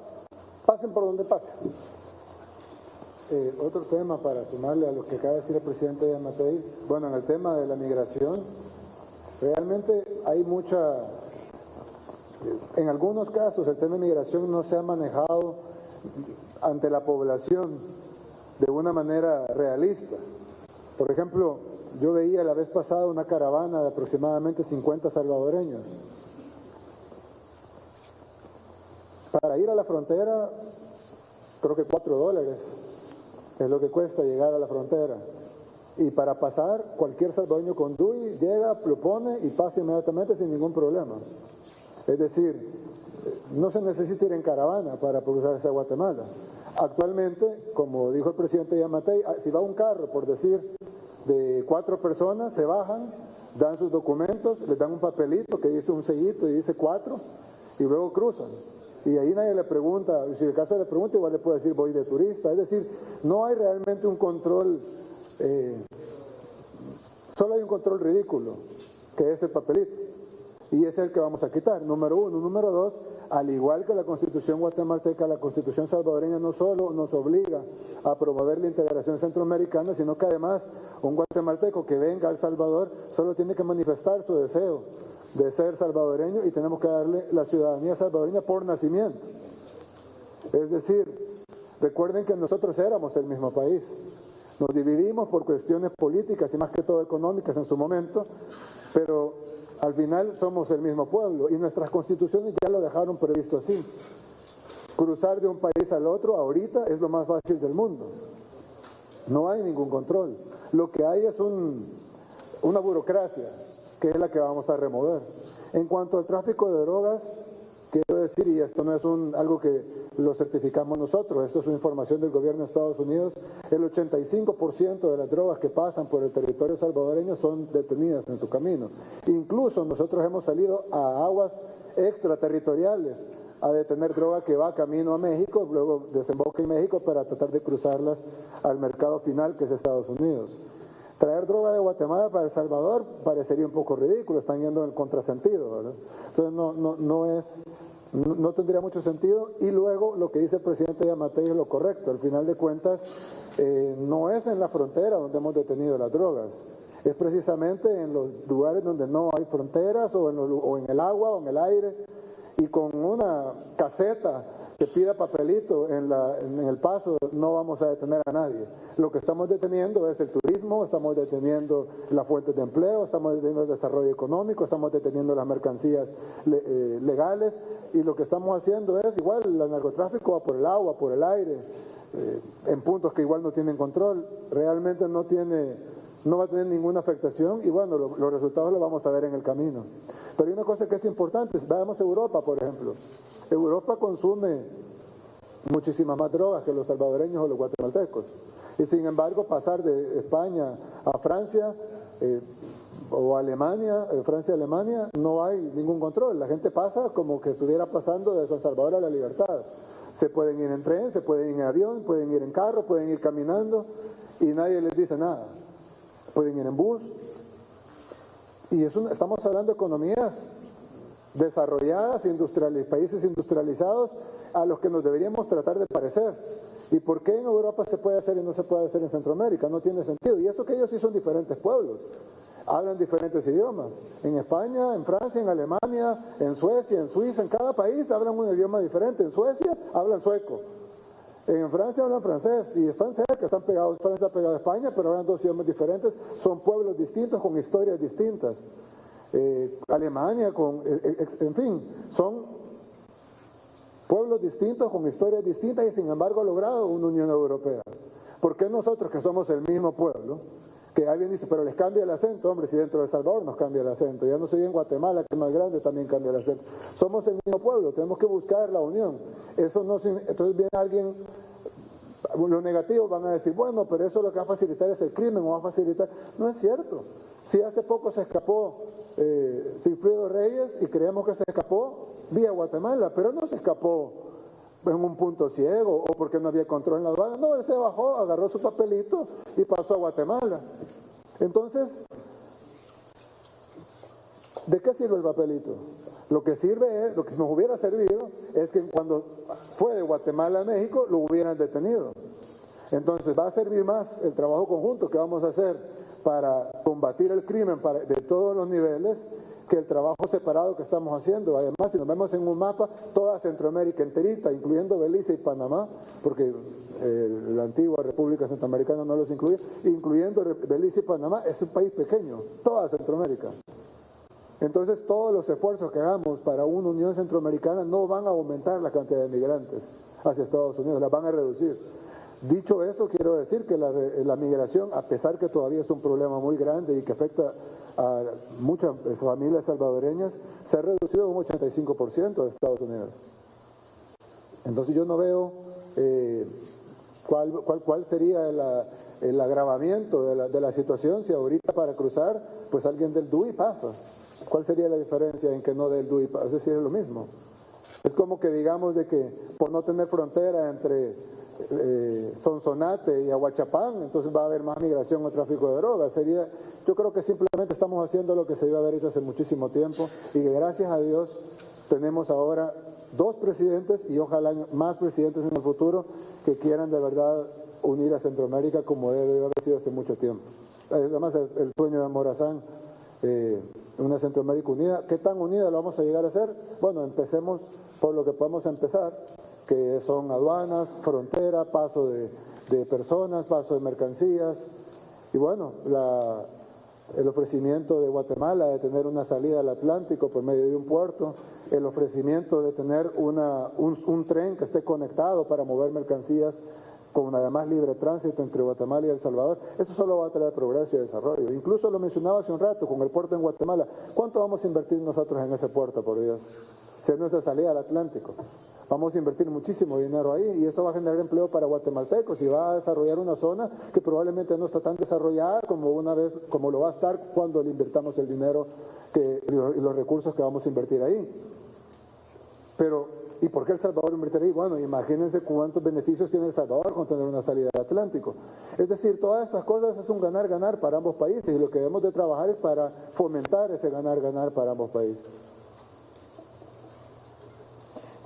Pasen por donde pasen. Otro tema para sumarle a lo que acaba de decir el presidente Yamatei. Bueno, en el tema de la migración, realmente hay mucha... En algunos casos el tema de migración no se ha manejado ante la población de una manera realista. Por ejemplo, yo veía la vez pasada una caravana de aproximadamente 50 salvadoreños. Para ir a la frontera, creo que $4 es lo que cuesta llegar a la frontera. Y para pasar, cualquier salvadoreño con DUI llega, lo pone y pasa inmediatamente sin ningún problema. Es decir, no se necesita ir en caravana para cruzar hacia Guatemala. Actualmente, como dijo el presidente Yamatei, si va un carro, por decir, de 4 personas, se bajan, dan sus documentos, les dan un papelito que dice un sellito y dice 4, y luego cruzan. Y ahí nadie le pregunta, si el caso le pregunta, igual le puede decir voy de turista. Es decir, no hay realmente un control, solo hay un control ridículo, que es el papelito. Y es el que vamos a quitar, número 1. Número 2, al igual que la Constitución guatemalteca, la Constitución salvadoreña no solo nos obliga a promover la integración centroamericana, sino que además un guatemalteco que venga a El Salvador solo tiene que manifestar su deseo de ser salvadoreño y tenemos que darle la ciudadanía salvadoreña por nacimiento. Es decir, recuerden que nosotros éramos el mismo país. Nos dividimos por cuestiones políticas y más que todo económicas en su momento, pero al final somos el mismo pueblo y nuestras constituciones ya lo dejaron previsto así. Cruzar de un país al otro ahorita es lo más fácil del mundo. No hay ningún control. Lo que hay es una burocracia que es la que vamos a remover. En cuanto al tráfico de drogas, quiero decir, y esto no es algo que lo certificamos nosotros, esto es una información del gobierno de Estados Unidos, el 85% de las drogas que pasan por el territorio salvadoreño son detenidas en su camino. Incluso nosotros hemos salido a aguas extraterritoriales a detener droga que va camino a México, luego desemboca en México para tratar de cruzarlas al mercado final, que es Estados Unidos. Traer droga de Guatemala para El Salvador parecería un poco ridículo, están yendo en el contrasentido, ¿verdad? Entonces no tendría mucho sentido. Y luego lo que dice el presidente Yamatei es lo correcto. Al final de cuentas, no es en la frontera donde hemos detenido las drogas, es precisamente en los lugares donde no hay fronteras o en el agua o en el aire, y con una caseta que pida papelito en el paso no vamos a detener a nadie. Lo que estamos deteniendo es el turismo, estamos deteniendo las fuentes de empleo, estamos deteniendo el desarrollo económico, estamos deteniendo las mercancías legales, y lo que estamos haciendo es igual, el narcotráfico va por el agua, por el aire, en puntos que igual no tienen control, realmente no va a tener ninguna afectación, y bueno, los resultados los vamos a ver en el camino. Pero hay una cosa que es importante, veamos Europa, por ejemplo. Europa consume muchísimas más drogas que los salvadoreños o los guatemaltecos, y sin embargo pasar de España a Francia o Alemania, Francia a Alemania, no hay ningún control. La gente pasa como que estuviera pasando de San Salvador a La Libertad. Se pueden ir en tren, se pueden ir en avión, pueden ir en carro, pueden ir caminando y nadie les dice nada. Pueden ir en bus. Y estamos hablando de economías desarrolladas, países industrializados, a los que nos deberíamos tratar de parecer. ¿Y por qué en Europa se puede hacer y no se puede hacer en Centroamérica? No tiene sentido. Y eso que ellos sí son diferentes pueblos, hablan diferentes idiomas. En España, en Francia, en Alemania, en Suecia, en Suiza, en cada país hablan un idioma diferente. En Suecia hablan sueco, en Francia hablan francés, y están cerca, están pegados. Francia está pegado a España, pero hablan dos idiomas diferentes, son pueblos distintos con historias distintas. Alemania, en fin, son pueblos distintos con historias distintas, y sin embargo ha logrado una Unión Europea. ¿Por qué nosotros, que somos el mismo pueblo, que alguien dice, pero les cambia el acento? Hombre, si dentro de El Salvador nos cambia el acento, ya no soy en Guatemala, que es más grande, también cambia el acento. Somos el mismo pueblo, tenemos que buscar la unión. Eso no, entonces viene alguien, lo negativo van a decir, bueno, pero eso lo que va a facilitar es el crimen, o va a facilitar. No es cierto. Si hace poco se escapó Sigfrido Reyes y creemos que se escapó vía Guatemala, pero no se escapó en un punto ciego o porque no había control en la aduana. No, él se bajó, agarró su papelito y pasó a Guatemala. Entonces, ¿de qué sirve el papelito? Lo que nos hubiera servido es que cuando fue de Guatemala a México lo hubieran detenido. Entonces va a servir más el trabajo conjunto que vamos a hacer para combatir el crimen de todos los niveles que el trabajo separado que estamos haciendo. Además, si nos vemos en un mapa, toda Centroamérica enterita, incluyendo Belice y Panamá, porque la antigua República Centroamericana no los incluye, incluyendo Belice y Panamá, es un país pequeño, toda Centroamérica. Entonces, todos los esfuerzos que hagamos para una Unión Centroamericana no van a aumentar la cantidad de migrantes hacia Estados Unidos, las van a reducir. Dicho eso, quiero decir que la migración, a pesar que todavía es un problema muy grande y que afecta a muchas familias salvadoreñas, se ha reducido un 85% de Estados Unidos. Entonces yo no veo cuál sería el agravamiento de la situación si ahorita para cruzar, pues alguien del DUI pasa. ¿Cuál sería la diferencia en que no del DUI pasa? Es decir, es lo mismo. Es como que digamos de que por no tener frontera entre Sonsonate y Aguachapán, entonces va a haber más migración o tráfico de drogas. Yo creo que simplemente estamos haciendo lo que se iba a haber hecho hace muchísimo tiempo, y que gracias a Dios tenemos ahora 2 presidentes y ojalá más presidentes en el futuro que quieran de verdad unir a Centroamérica como debe haber sido hace mucho tiempo. Además, el sueño de Morazán, una Centroamérica unida. ¿Qué tan unida lo vamos a llegar a ser? Bueno, empecemos por lo que podemos empezar, que son aduanas, frontera, paso de personas, paso de mercancías, y bueno, el ofrecimiento de Guatemala de tener una salida al Atlántico por medio de un puerto, el ofrecimiento de tener un tren que esté conectado para mover mercancías con además libre tránsito entre Guatemala y El Salvador. Eso solo va a traer progreso y desarrollo. Incluso lo mencionaba hace un rato con el puerto en Guatemala. ¿Cuánto vamos a invertir nosotros en ese puerto, por Dios? Si es nuestra salida al Atlántico. Vamos a invertir muchísimo dinero ahí, y eso va a generar empleo para guatemaltecos y va a desarrollar una zona que probablemente no está tan desarrollada como lo va a estar cuando le invirtamos el dinero y los recursos que vamos a invertir ahí. Pero ¿Y por qué El Salvador invertiría? Bueno, imagínense cuántos beneficios tiene El Salvador con tener una salida al Atlántico. Es decir, todas estas cosas es un ganar-ganar para ambos países y lo que debemos de trabajar es para fomentar ese ganar-ganar para ambos países.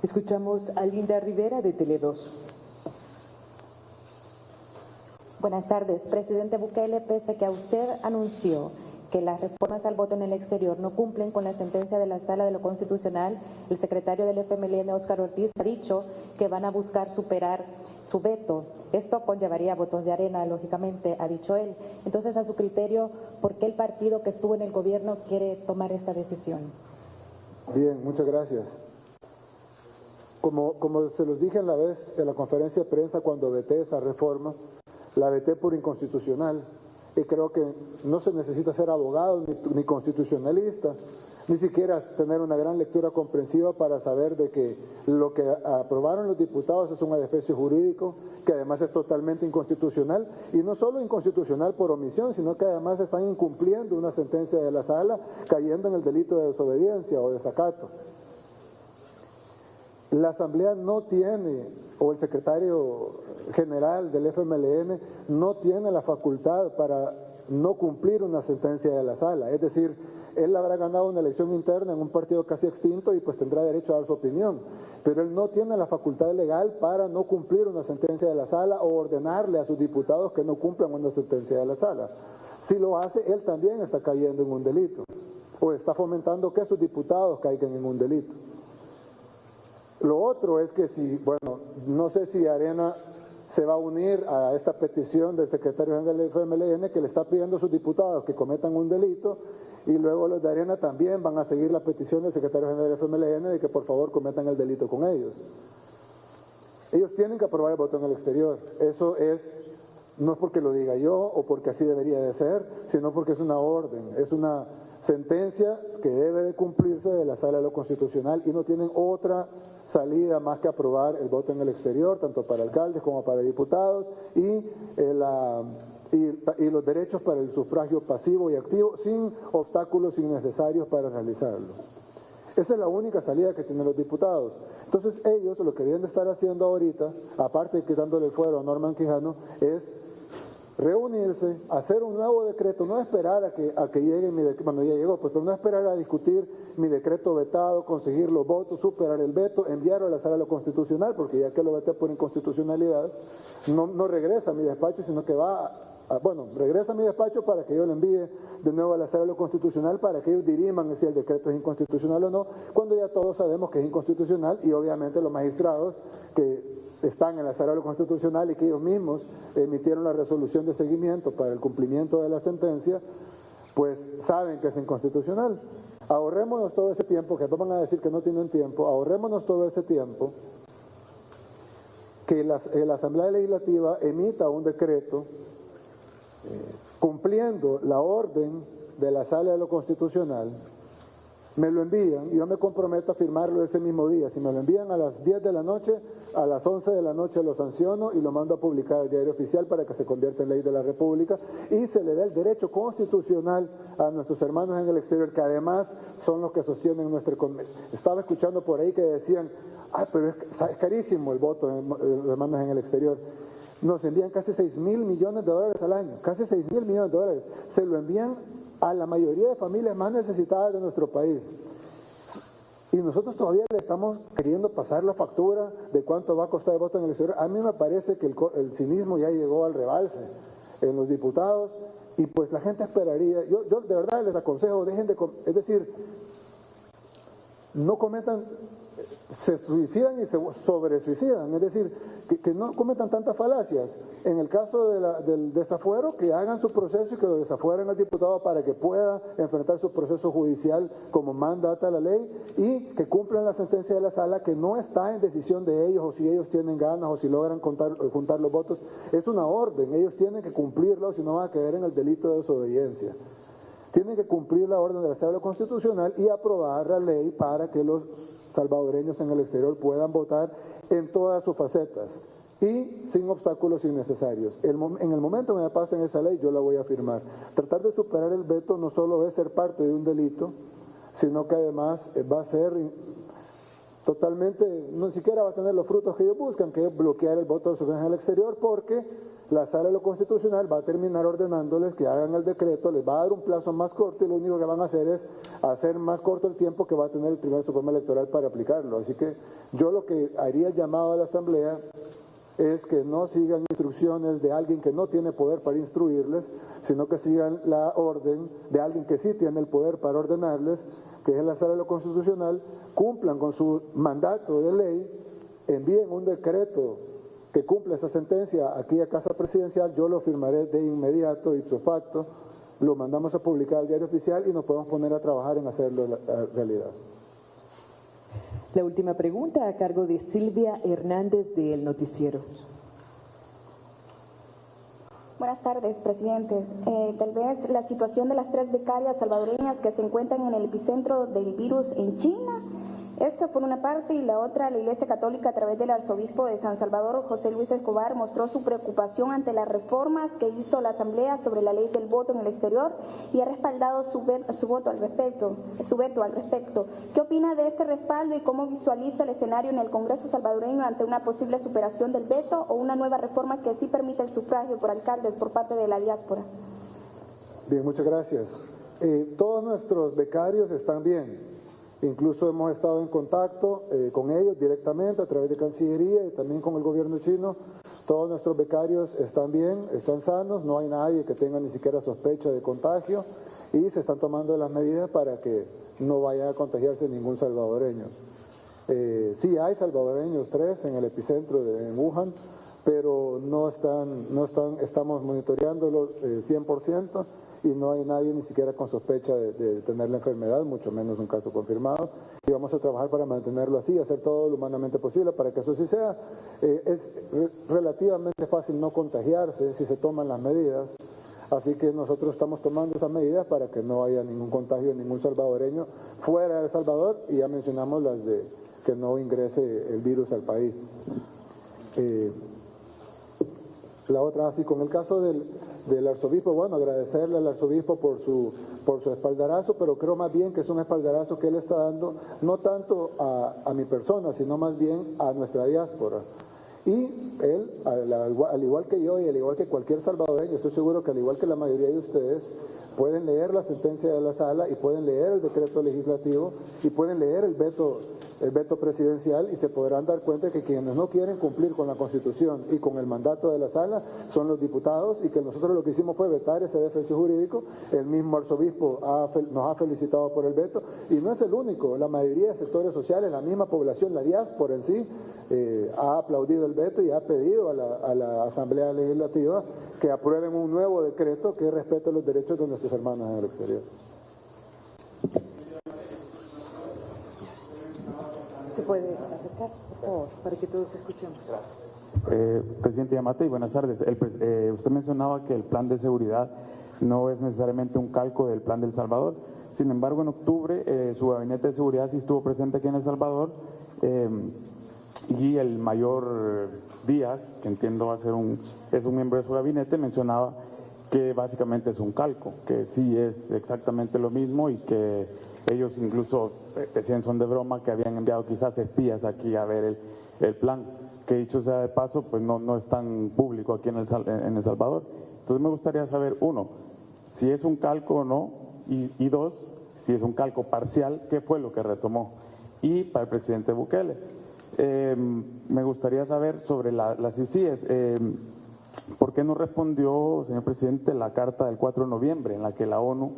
Escuchamos a Linda Rivera de Tele2. Buenas tardes. Presidente Bukele, pese que a usted anunció que las reformas al voto en el exterior no cumplen con la sentencia de la Sala de lo Constitucional, el secretario del FMLN, Óscar Ortiz, ha dicho que van a buscar superar su veto. Esto conllevaría votos de Arena, lógicamente, ha dicho él. Entonces, a su criterio, ¿por qué el partido que estuvo en el gobierno quiere tomar esta decisión? Bien, muchas gracias. Como se los dije en la conferencia de prensa cuando veté esa reforma, la veté por inconstitucional. Y creo que no se necesita ser abogado ni constitucionalista, ni siquiera tener una gran lectura comprensiva para saber de que lo que aprobaron los diputados es un adefesio jurídico, que además es totalmente inconstitucional, y no solo inconstitucional por omisión, sino que además están incumpliendo una sentencia de la Sala, cayendo en el delito de desobediencia o desacato. La Asamblea no tiene, o el secretario general del FMLN no tiene la facultad para no cumplir una sentencia de la Sala. Es decir, él habrá ganado una elección interna en un partido casi extinto y pues tendrá derecho a dar su opinión. Pero él no tiene la facultad legal para no cumplir una sentencia de la Sala o ordenarle a sus diputados que no cumplan una sentencia de la Sala. Si lo hace, él también está cayendo en un delito o está fomentando que sus diputados caigan en un delito. Lo otro es que no sé si Arena se va a unir a esta petición del secretario general del FMLN que le está pidiendo a sus diputados que cometan un delito y luego los de Arena también van a seguir la petición del secretario general del FMLN de que por favor cometan el delito con ellos. Ellos tienen que aprobar el voto en el exterior. Eso no es porque lo diga yo o porque así debería de ser, sino porque es una orden, es una sentencia que debe de cumplirse de la Sala de lo Constitucional y no tienen otra salida más que aprobar el voto en el exterior, tanto para alcaldes como para diputados, y los derechos para el sufragio pasivo y activo, sin obstáculos innecesarios para realizarlo. Esa es la única salida que tienen los diputados. Entonces ellos lo que deben de estar haciendo ahorita, aparte de quitándole el fuero a Norman Quijano, es reunirse, hacer un nuevo decreto, no esperar a que llegue mi decreto, bueno, ya llegó, pues, pero no esperar a discutir mi decreto vetado, conseguir los votos, superar el veto, enviarlo a la Sala de lo Constitucional, porque ya que lo veté por inconstitucionalidad, no regresa a mi despacho, sino que regresa a mi despacho para que yo lo envíe de nuevo a la Sala de lo Constitucional para que ellos diriman si el decreto es inconstitucional o no, cuando ya todos sabemos que es inconstitucional y obviamente los magistrados que están en la Sala de lo Constitucional y que ellos mismos emitieron la resolución de seguimiento para el cumplimiento de la sentencia, pues saben que es inconstitucional. Ahorrémonos todo ese tiempo, que no van a decir que no tienen tiempo, ahorrémonos todo ese tiempo, que la Asamblea Legislativa emita un decreto cumpliendo la orden de la Sala de lo Constitucional, me lo envían y yo me comprometo a firmarlo ese mismo día. Si me lo envían a las 10 de la noche, a las 11 de la noche lo sanciono y lo mando a publicar al Diario Oficial para que se convierta en ley de la República y se le dé el derecho constitucional a nuestros hermanos en el exterior, que además son los que sostienen nuestra economía. Estaba escuchando por ahí que decían, pero es carísimo el voto de los hermanos en el exterior. Nos envían casi 6.000 millones de dólares al año, casi 6.000 millones de dólares. Se lo envían a la mayoría de familias más necesitadas de nuestro país. Y nosotros todavía le estamos queriendo pasar la factura de cuánto va a costar el voto en el exterior. A mí me parece que el cinismo ya llegó al rebalse en los diputados y pues la gente esperaría. Yo de verdad les aconsejo, es decir, no cometan, se suicidan y se sobresuicidan, es decir, que no cometan tantas falacias. En el caso del desafuero, que hagan su proceso y que lo desafueren al diputado para que pueda enfrentar su proceso judicial como mandata la ley y que cumplan la sentencia de la Sala, que no está en decisión de ellos o si ellos tienen ganas o si logran juntar los votos. Es una orden, ellos tienen que cumplirla o si no van a caer en el delito de desobediencia. Tienen que cumplir la orden de la Sala Constitucional y aprobar la ley para que los salvadoreños en el exterior puedan votar en todas sus facetas y sin obstáculos innecesarios. En el momento que me pasen esa ley, yo la voy a firmar. Tratar de superar el veto no solo es ser parte de un delito, sino que además va a ser totalmente, no siquiera va a tener los frutos que ellos buscan, que es bloquear el voto de sugerencia en el exterior, porque la Sala de lo Constitucional va a terminar ordenándoles que hagan el decreto, les va a dar un plazo más corto y lo único que van a hacer es hacer más corto el tiempo que va a tener el Tribunal Supremo Electoral para aplicarlo. Así que yo lo que haría llamado a la Asamblea es que no sigan instrucciones de alguien que no tiene poder para instruirles, sino que sigan la orden de alguien que sí tiene el poder para ordenarles, que es la Sala de lo Constitucional, cumplan con su mandato de ley, envíen un decreto que cumpla esa sentencia aquí a Casa Presidencial, yo lo firmaré de inmediato, ipso facto, lo mandamos a publicar al diario oficial y nos podemos poner a trabajar en hacerlo realidad. La última pregunta a cargo de Silvia Hernández de El Noticiero. Buenas tardes, presidentes. Tal vez la situación de las 3 becarias salvadoreñas que se encuentran en el epicentro del virus en China. Eso por una parte, y la otra, la Iglesia Católica a través del arzobispo de San Salvador, José Luis Escobar, mostró su preocupación ante las reformas que hizo la Asamblea sobre la ley del voto en el exterior y ha respaldado su veto al respecto. ¿Qué opina de este respaldo y cómo visualiza el escenario en el Congreso salvadoreño ante una posible superación del veto o una nueva reforma que sí permita el sufragio por alcaldes por parte de la diáspora? Bien, muchas gracias. Todos nuestros becarios están bien. Incluso hemos estado en contacto con ellos directamente a través de Cancillería y también con el gobierno chino. Todos nuestros becarios están bien, están sanos, no hay nadie que tenga ni siquiera sospecha de contagio y se están tomando las medidas para que no vaya a contagiarse ningún salvadoreño. Sí hay salvadoreños, 3 en el epicentro en Wuhan, pero estamos monitoreándolos 100%. Y no hay nadie ni siquiera con sospecha de tener la enfermedad, mucho menos un caso confirmado. Y vamos a trabajar para mantenerlo así, hacer todo lo humanamente posible para que eso sí sea. Es relativamente fácil no contagiarse si se toman las medidas, así que nosotros estamos tomando esas medidas para que no haya ningún contagio de ningún salvadoreño fuera de El Salvador, y ya mencionamos las de que no ingrese el virus al país. La otra, así con el caso del arzobispo, bueno, agradecerle al arzobispo por su espaldarazo, pero creo más bien que es un espaldarazo que él está dando no tanto a mi persona, sino más bien a nuestra diáspora. Y él, al igual que yo y al igual que cualquier salvadoreño, estoy seguro que al igual que la mayoría de ustedes, pueden leer la sentencia de la sala y pueden leer el decreto legislativo y pueden leer el veto presidencial y se podrán dar cuenta que quienes no quieren cumplir con la Constitución y con el mandato de la sala son los diputados, y que nosotros lo que hicimos fue vetar ese defensor jurídico. El mismo arzobispo nos ha felicitado por el veto, y no es el único. La mayoría de sectores sociales, la misma población, la diáspora en sí, ha aplaudido el veto y ha pedido a la Asamblea Legislativa que aprueben un nuevo decreto que respete los derechos de nuestros hermanos en el exterior. ¿Se puede acercar, por favor, para que todos escuchemos? Presidente Yamatei, buenas tardes. Usted mencionaba que el plan de seguridad no es necesariamente un calco del plan de El Salvador. Sin embargo, en octubre su gabinete de seguridad sí estuvo presente aquí en El Salvador, y el mayor Díaz, que entiendo es un miembro de su gabinete, mencionaba que básicamente es un calco, que sí es exactamente lo mismo, y que ellos incluso decían, son de broma, que habían enviado quizás espías aquí a ver el plan, que dicho sea de paso, pues no es tan público aquí en El Salvador. Entonces me gustaría saber, 1, si es un calco o no, y 2, si es un calco parcial, ¿qué fue lo que retomó? Y para el presidente Bukele, me gustaría saber sobre las ICIES, ¿por qué no respondió, señor presidente, la carta del 4 de noviembre en la que la ONU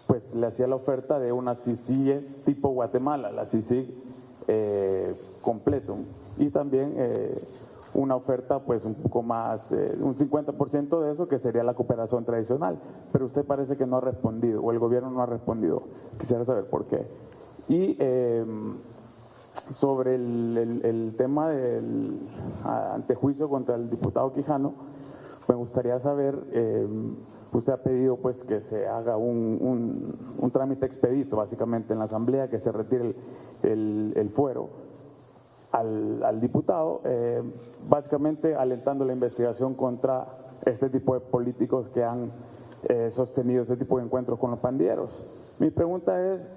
pues le hacía la oferta de unas ICIES tipo Guatemala, la CICIG completo, y también una oferta pues un poco más, un 50% de eso, que sería la cooperación tradicional? Pero usted parece que no ha respondido, o el gobierno no ha respondido. Quisiera saber por qué. Y sobre el tema del antejuicio contra el diputado Quijano, me gustaría saber, usted ha pedido pues que se haga un trámite expedito básicamente en la Asamblea, que se retire el fuero al diputado, básicamente alentando la investigación contra este tipo de políticos que han sostenido este tipo de encuentros con los pandilleros. Mi pregunta es,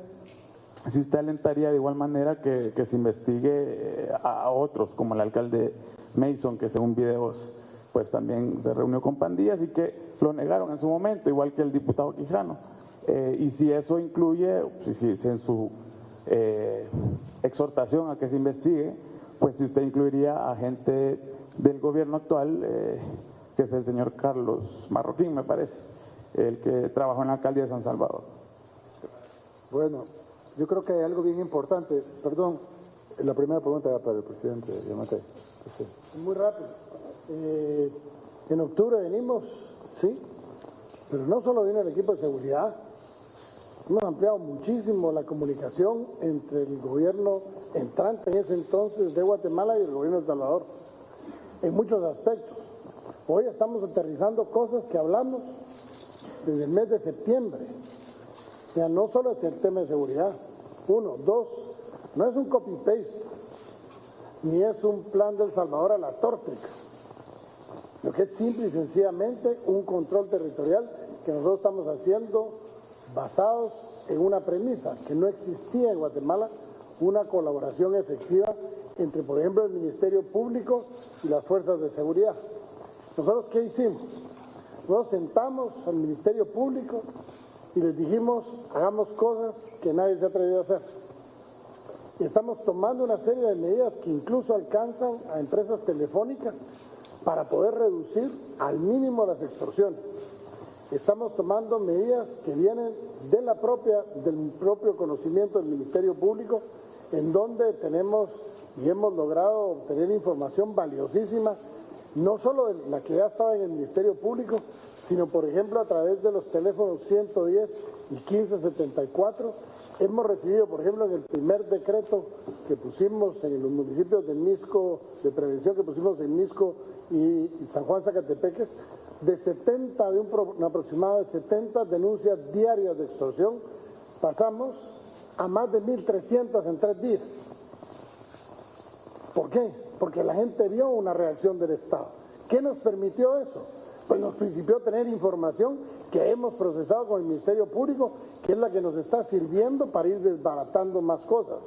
si usted alentaría de igual manera que se investigue a otros, como el alcalde Mason, que según videos pues también se reunió con pandillas y que lo negaron en su momento, igual que el diputado Quijano. Y si eso incluye, si en su exhortación a que se investigue, pues si usted incluiría a gente del gobierno actual, que es el señor Carlos Marroquín, me parece, el que trabajó en la alcaldía de San Salvador. Bueno, yo creo que hay algo bien importante. Perdón, la primera pregunta era para el presidente Yamatei. Muy rápido. En octubre venimos, sí, pero no solo vino el equipo de seguridad. Hemos ampliado muchísimo la comunicación entre el gobierno entrante en ese entonces de Guatemala y el gobierno de El Salvador, en muchos aspectos. Hoy estamos aterrizando cosas que hablamos desde el mes de septiembre. O sea, no solo es el tema de seguridad. Uno, dos, no es un copy-paste, ni es un plan de El Salvador a la Tortrix, lo que es simple y sencillamente un control territorial que nosotros estamos haciendo basados en una premisa, que no existía en Guatemala una colaboración efectiva entre, por ejemplo, el Ministerio Público y las fuerzas de seguridad. ¿Nosotros qué hicimos? Nosotros sentamos al Ministerio Público y les dijimos, hagamos cosas que nadie se ha atrevido a hacer. Y estamos tomando una serie de medidas que incluso alcanzan a empresas telefónicas para poder reducir al mínimo las extorsiones. Estamos tomando medidas que vienen de del propio conocimiento del Ministerio Público, en donde tenemos y hemos logrado obtener información valiosísima, no solo de la que ya estaba en el Ministerio Público, sino por ejemplo a través de los teléfonos 110 y 1574. Hemos recibido, por ejemplo, en el primer decreto que pusimos en los municipios de Misco, de prevención que pusimos en Misco y San Juan Zacatepeques, de 70, un aproximado de 70 denuncias diarias de extorsión, pasamos a más de 1.300 en 3 días. ¿Por qué? Porque la gente vio una reacción del Estado. ¿Qué nos permitió eso? Pues nos permitió tener información que hemos procesado con el Ministerio Público, que es la que nos está sirviendo para ir desbaratando más cosas.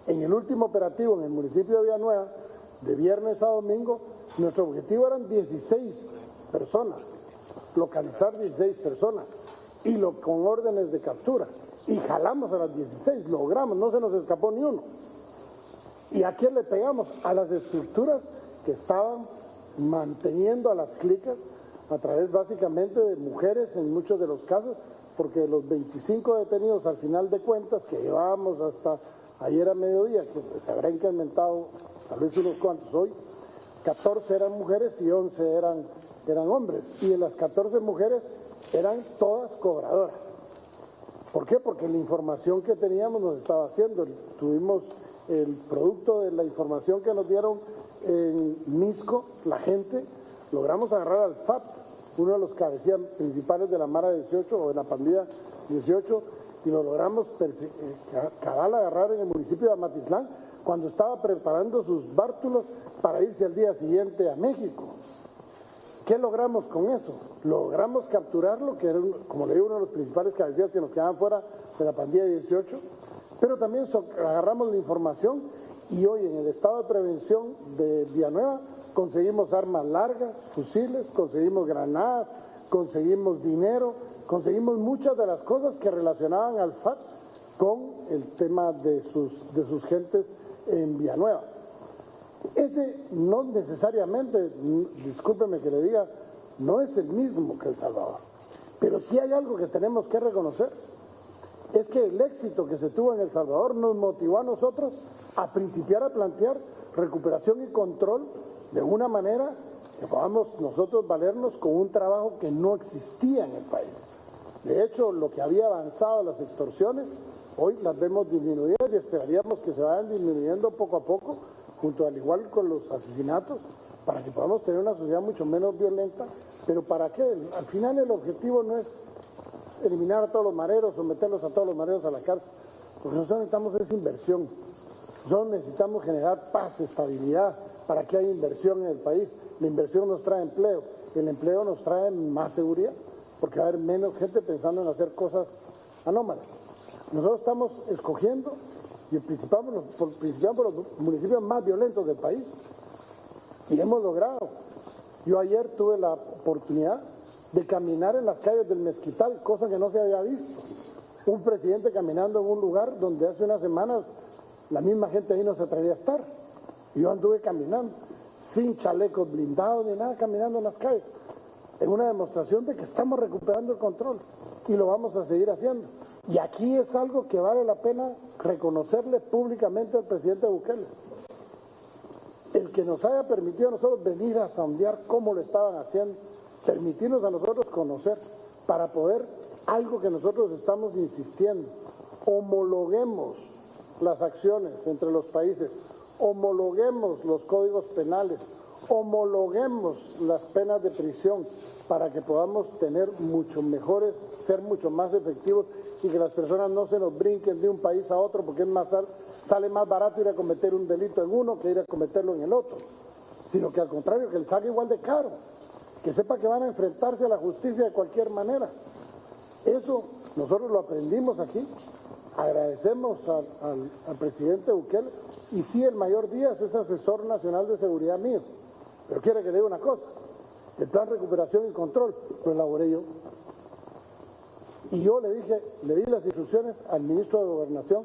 En el último operativo en el municipio de Villanueva, de viernes a domingo, nuestro objetivo eran 16 personas, localizar 16 personas, y con órdenes de captura. Y jalamos a las 16, logramos, no se nos escapó ni uno. ¿Y a quién le pegamos? A las estructuras que estaban manteniendo a las clicas a través básicamente de mujeres en muchos de los casos, porque los 25 detenidos al final de cuentas que llevábamos hasta ayer a mediodía, que se habrá incrementado tal vez unos cuantos hoy, 14 eran mujeres y 11 eran hombres, y de las 14 mujeres eran todas cobradoras. ¿Por qué? Porque la información que teníamos nos estaba haciendo. Tuvimos el producto de la información que nos dieron en Misco, la gente, logramos agarrar al FAT, uno de los cabecillas principales de la Mara 18 o de la pandilla 18, y lo logramos cabal agarrar en el municipio de Amatitlán cuando estaba preparando sus bártulos para irse al día siguiente a México. ¿Qué logramos con eso? Logramos capturarlo, que era, como le digo, uno de los principales cabecillas que nos quedaban fuera de la pandilla 18, pero también agarramos la información y hoy en el estado de prevención de Villanueva conseguimos armas largas, fusiles, conseguimos granadas, conseguimos dinero, conseguimos muchas de las cosas que relacionaban al FAT con el tema de sus gentes en Villanueva. Ese no necesariamente, discúlpeme que le diga, no es el mismo que El Salvador, pero sí hay algo que tenemos que reconocer, es que el éxito que se tuvo en El Salvador nos motivó a nosotros a principiar a plantear recuperación y control de una manera que podamos nosotros valernos con un trabajo que no existía en el país. De hecho, lo que había avanzado las extorsiones, hoy las vemos disminuidas y esperaríamos que se vayan disminuyendo poco a poco, junto al igual con los asesinatos, para que podamos tener una sociedad mucho menos violenta. Pero ¿para qué? Al final el objetivo no es eliminar a todos los mareros o meterlos a todos los mareros a la cárcel, porque nosotros necesitamos esa inversión. Nosotros necesitamos generar paz, estabilidad, para que haya inversión en el país. La inversión nos trae empleo, el empleo nos trae más seguridad, porque va a haber menos gente pensando en hacer cosas anómalas. Nosotros estamos escogiendo y principalmente por los municipios más violentos del país. Y hemos logrado. Yo ayer tuve la oportunidad de caminar en las calles del Mezquital, cosa que no se había visto. Un presidente caminando en un lugar donde hace unas semanas la misma gente ahí no se atrevía a estar. Yo anduve caminando, sin chalecos blindados ni nada, caminando en las calles, en una demostración de que estamos recuperando el control y lo vamos a seguir haciendo. Y aquí es algo que vale la pena reconocerle públicamente al presidente Bukele. El que nos haya permitido a nosotros venir a sondear cómo lo estaban haciendo, permitirnos a nosotros conocer, para poder, algo que nosotros estamos insistiendo, homologuemos las acciones entre los países, homologuemos los códigos penales, homologuemos las penas de prisión para que podamos tener mucho mejores, ser mucho más efectivos y que las personas no se nos brinquen de un país a otro porque es más, sale más barato ir a cometer un delito en uno que ir a cometerlo en el otro, sino que al contrario, que les salga igual de caro, que sepa que van a enfrentarse a la justicia de cualquier manera. Eso nosotros lo aprendimos aquí. Agradecemos al presidente Bukele, y sí, el mayor Díaz es asesor nacional de seguridad mío, pero quiere que le diga una cosa: el plan de recuperación y control lo elaboré yo, y yo le di las instrucciones al ministro de Gobernación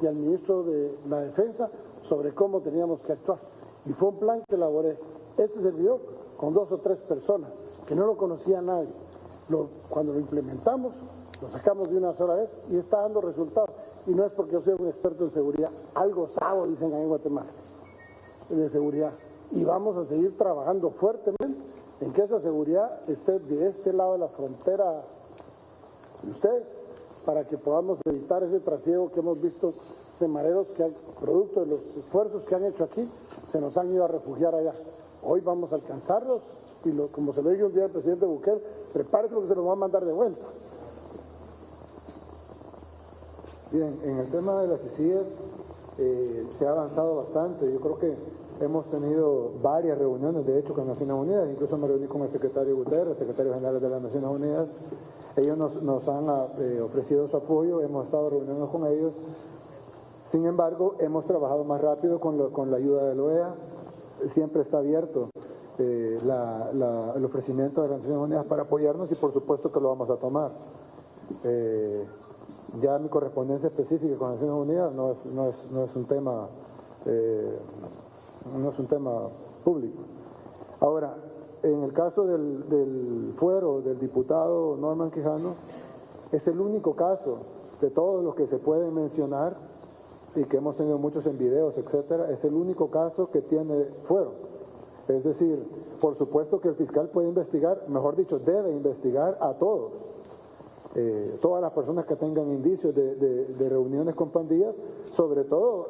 y al ministro de la Defensa sobre cómo teníamos que actuar, y fue un plan que elaboré este servidor con 2 o 3 personas que no lo conocía nadie. Cuando lo implementamos, lo sacamos de una sola vez y está dando resultados. Y no es porque yo sea un experto en seguridad, algo sabo dicen ahí en Guatemala, de seguridad. Y vamos a seguir trabajando fuertemente en que esa seguridad esté de este lado de la frontera de ustedes, para que podamos evitar ese trasiego que hemos visto de mareros que, producto de los esfuerzos que han hecho aquí, se nos han ido a refugiar allá. Hoy vamos a alcanzarlos y como se lo dije un día al presidente Bukele, prepárese porque se los va a mandar de vuelta. Bien, en el tema de las CICIES se ha avanzado bastante. Yo creo que hemos tenido varias reuniones, de hecho, con Naciones Unidas. Incluso me reuní con el secretario Guterres, el secretario general de las Naciones Unidas. Ellos nos han ofrecido su apoyo, hemos estado reuniéndonos con ellos. Sin embargo, hemos trabajado más rápido con la ayuda de la OEA. Siempre está abierto el ofrecimiento de las Naciones Unidas para apoyarnos, y por supuesto que lo vamos a tomar. Ya mi correspondencia específica con las Naciones Unidas no es un tema público. Ahora, en el caso del fuero del diputado Norman Quijano, es el único caso de todos los que se pueden mencionar y que hemos tenido muchos en videos, etcétera, es el único caso que tiene fuero. Es decir, por supuesto que el fiscal puede investigar, mejor dicho, debe investigar a todos. Todas las personas que tengan indicios de reuniones con pandillas, sobre todo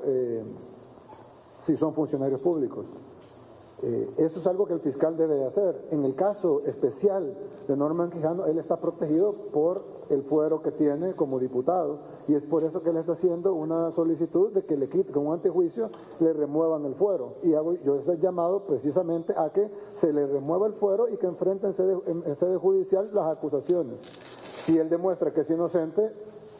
si son funcionarios públicos. Eso es algo que el fiscal debe hacer. En el caso especial de Norman Quijano, él está protegido por el fuero que tiene como diputado, y es por eso que él está haciendo una solicitud de que le quiten, con un antejuicio, le remuevan el fuero. Y yo estoy llamado precisamente a que se le remueva el fuero y que enfrente en sede judicial las acusaciones. Si él demuestra que es inocente,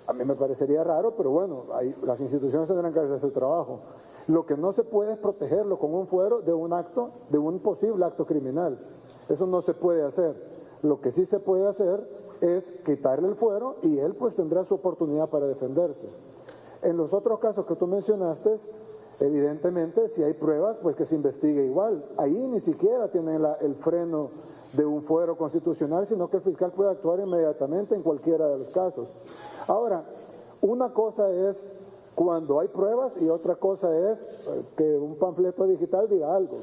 a mí me parecería raro, pero bueno, las instituciones tendrán que hacer su trabajo. Lo que no se puede es protegerlo con un fuero de un posible acto criminal. Eso no se puede hacer. Lo que sí se puede hacer es quitarle el fuero y él pues tendrá su oportunidad para defenderse. En los otros casos que tú mencionaste, evidentemente si hay pruebas, pues que se investigue igual. Ahí ni siquiera tienen el freno de un fuero constitucional, sino que el fiscal puede actuar inmediatamente en cualquiera de los casos. Ahora, una cosa es cuando hay pruebas y otra cosa es que un panfleto digital diga algo.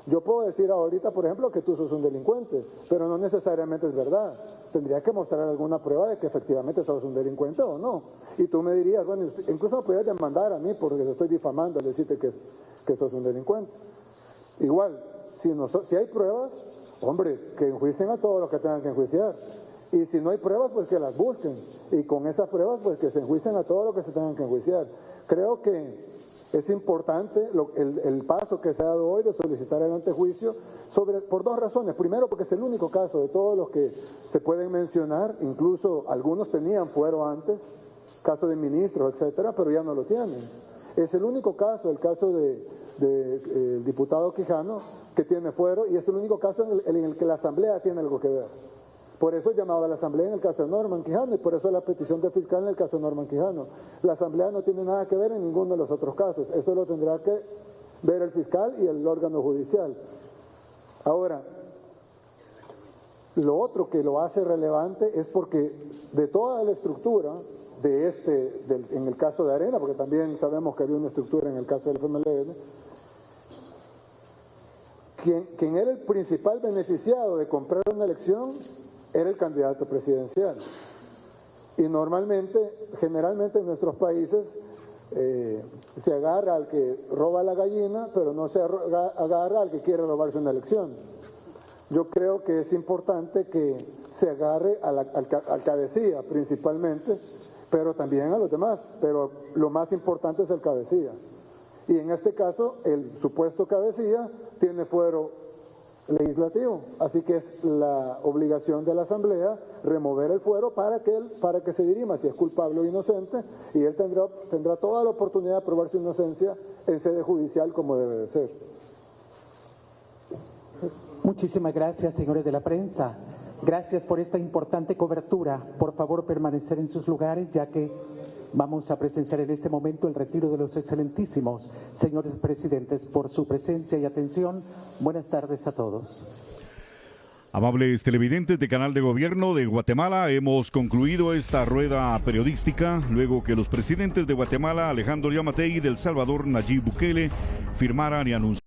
Yo puedo decir ahorita, por ejemplo, que tú sos un delincuente, pero no necesariamente es verdad. Tendría que mostrar alguna prueba de que efectivamente sos un delincuente o no. Y tú me dirías, bueno, incluso me podrías demandar a mí porque te estoy difamando al decirte que sos un delincuente. Igual, si hay pruebas, hombre, que enjuicien a todos los que tengan que enjuiciar. Y si no hay pruebas, pues que las busquen. Y con esas pruebas, pues que se enjuicien a todos los que se tengan que enjuiciar. Creo que es importante el paso que se ha dado hoy de solicitar el antejuicio por 2 razones. Primero, porque es el único caso de todos los que se pueden mencionar, incluso algunos tenían fuero antes, caso de ministros, etcétera, pero ya no lo tienen. Es el único caso, el caso del diputado Quijano, que tiene fuero, y es el único caso en el que la Asamblea tiene algo que ver. Por eso llamaba a la Asamblea en el caso de Norman Quijano, y por eso la petición de fiscal en el caso de Norman Quijano. La Asamblea no tiene nada que ver en ninguno de los otros casos, eso lo tendrá que ver el fiscal y el órgano judicial. Ahora, lo otro que lo hace relevante es porque de toda la estructura en el caso de Arena, porque también sabemos que había una estructura en el caso del FMLN, quien era el principal beneficiado de comprar una elección era el candidato presidencial. Y generalmente en nuestros países se agarra al que roba la gallina, pero no se agarra al que quiere robarse una elección. Yo creo que es importante que se agarre al cabecilla principalmente, pero también a los demás, pero lo más importante es el cabecilla. Y en este caso, el supuesto cabecilla tiene fuero legislativo, así que es la obligación de la Asamblea remover el fuero para que se dirima si es culpable o inocente, y él tendrá toda la oportunidad de probar su inocencia en sede judicial como debe de ser. Muchísimas gracias, señores de la prensa. Gracias por esta importante cobertura. Por favor, permanecer en sus lugares, ya que vamos a presenciar en este momento el retiro de los excelentísimos señores presidentes. Por su presencia y atención, buenas tardes a todos. Amables televidentes de Canal de Gobierno de Guatemala, hemos concluido esta rueda periodística luego que los presidentes de Guatemala, Alejandro Yamatei, y de El Salvador, Nayib Bukele, firmaran y anunciaran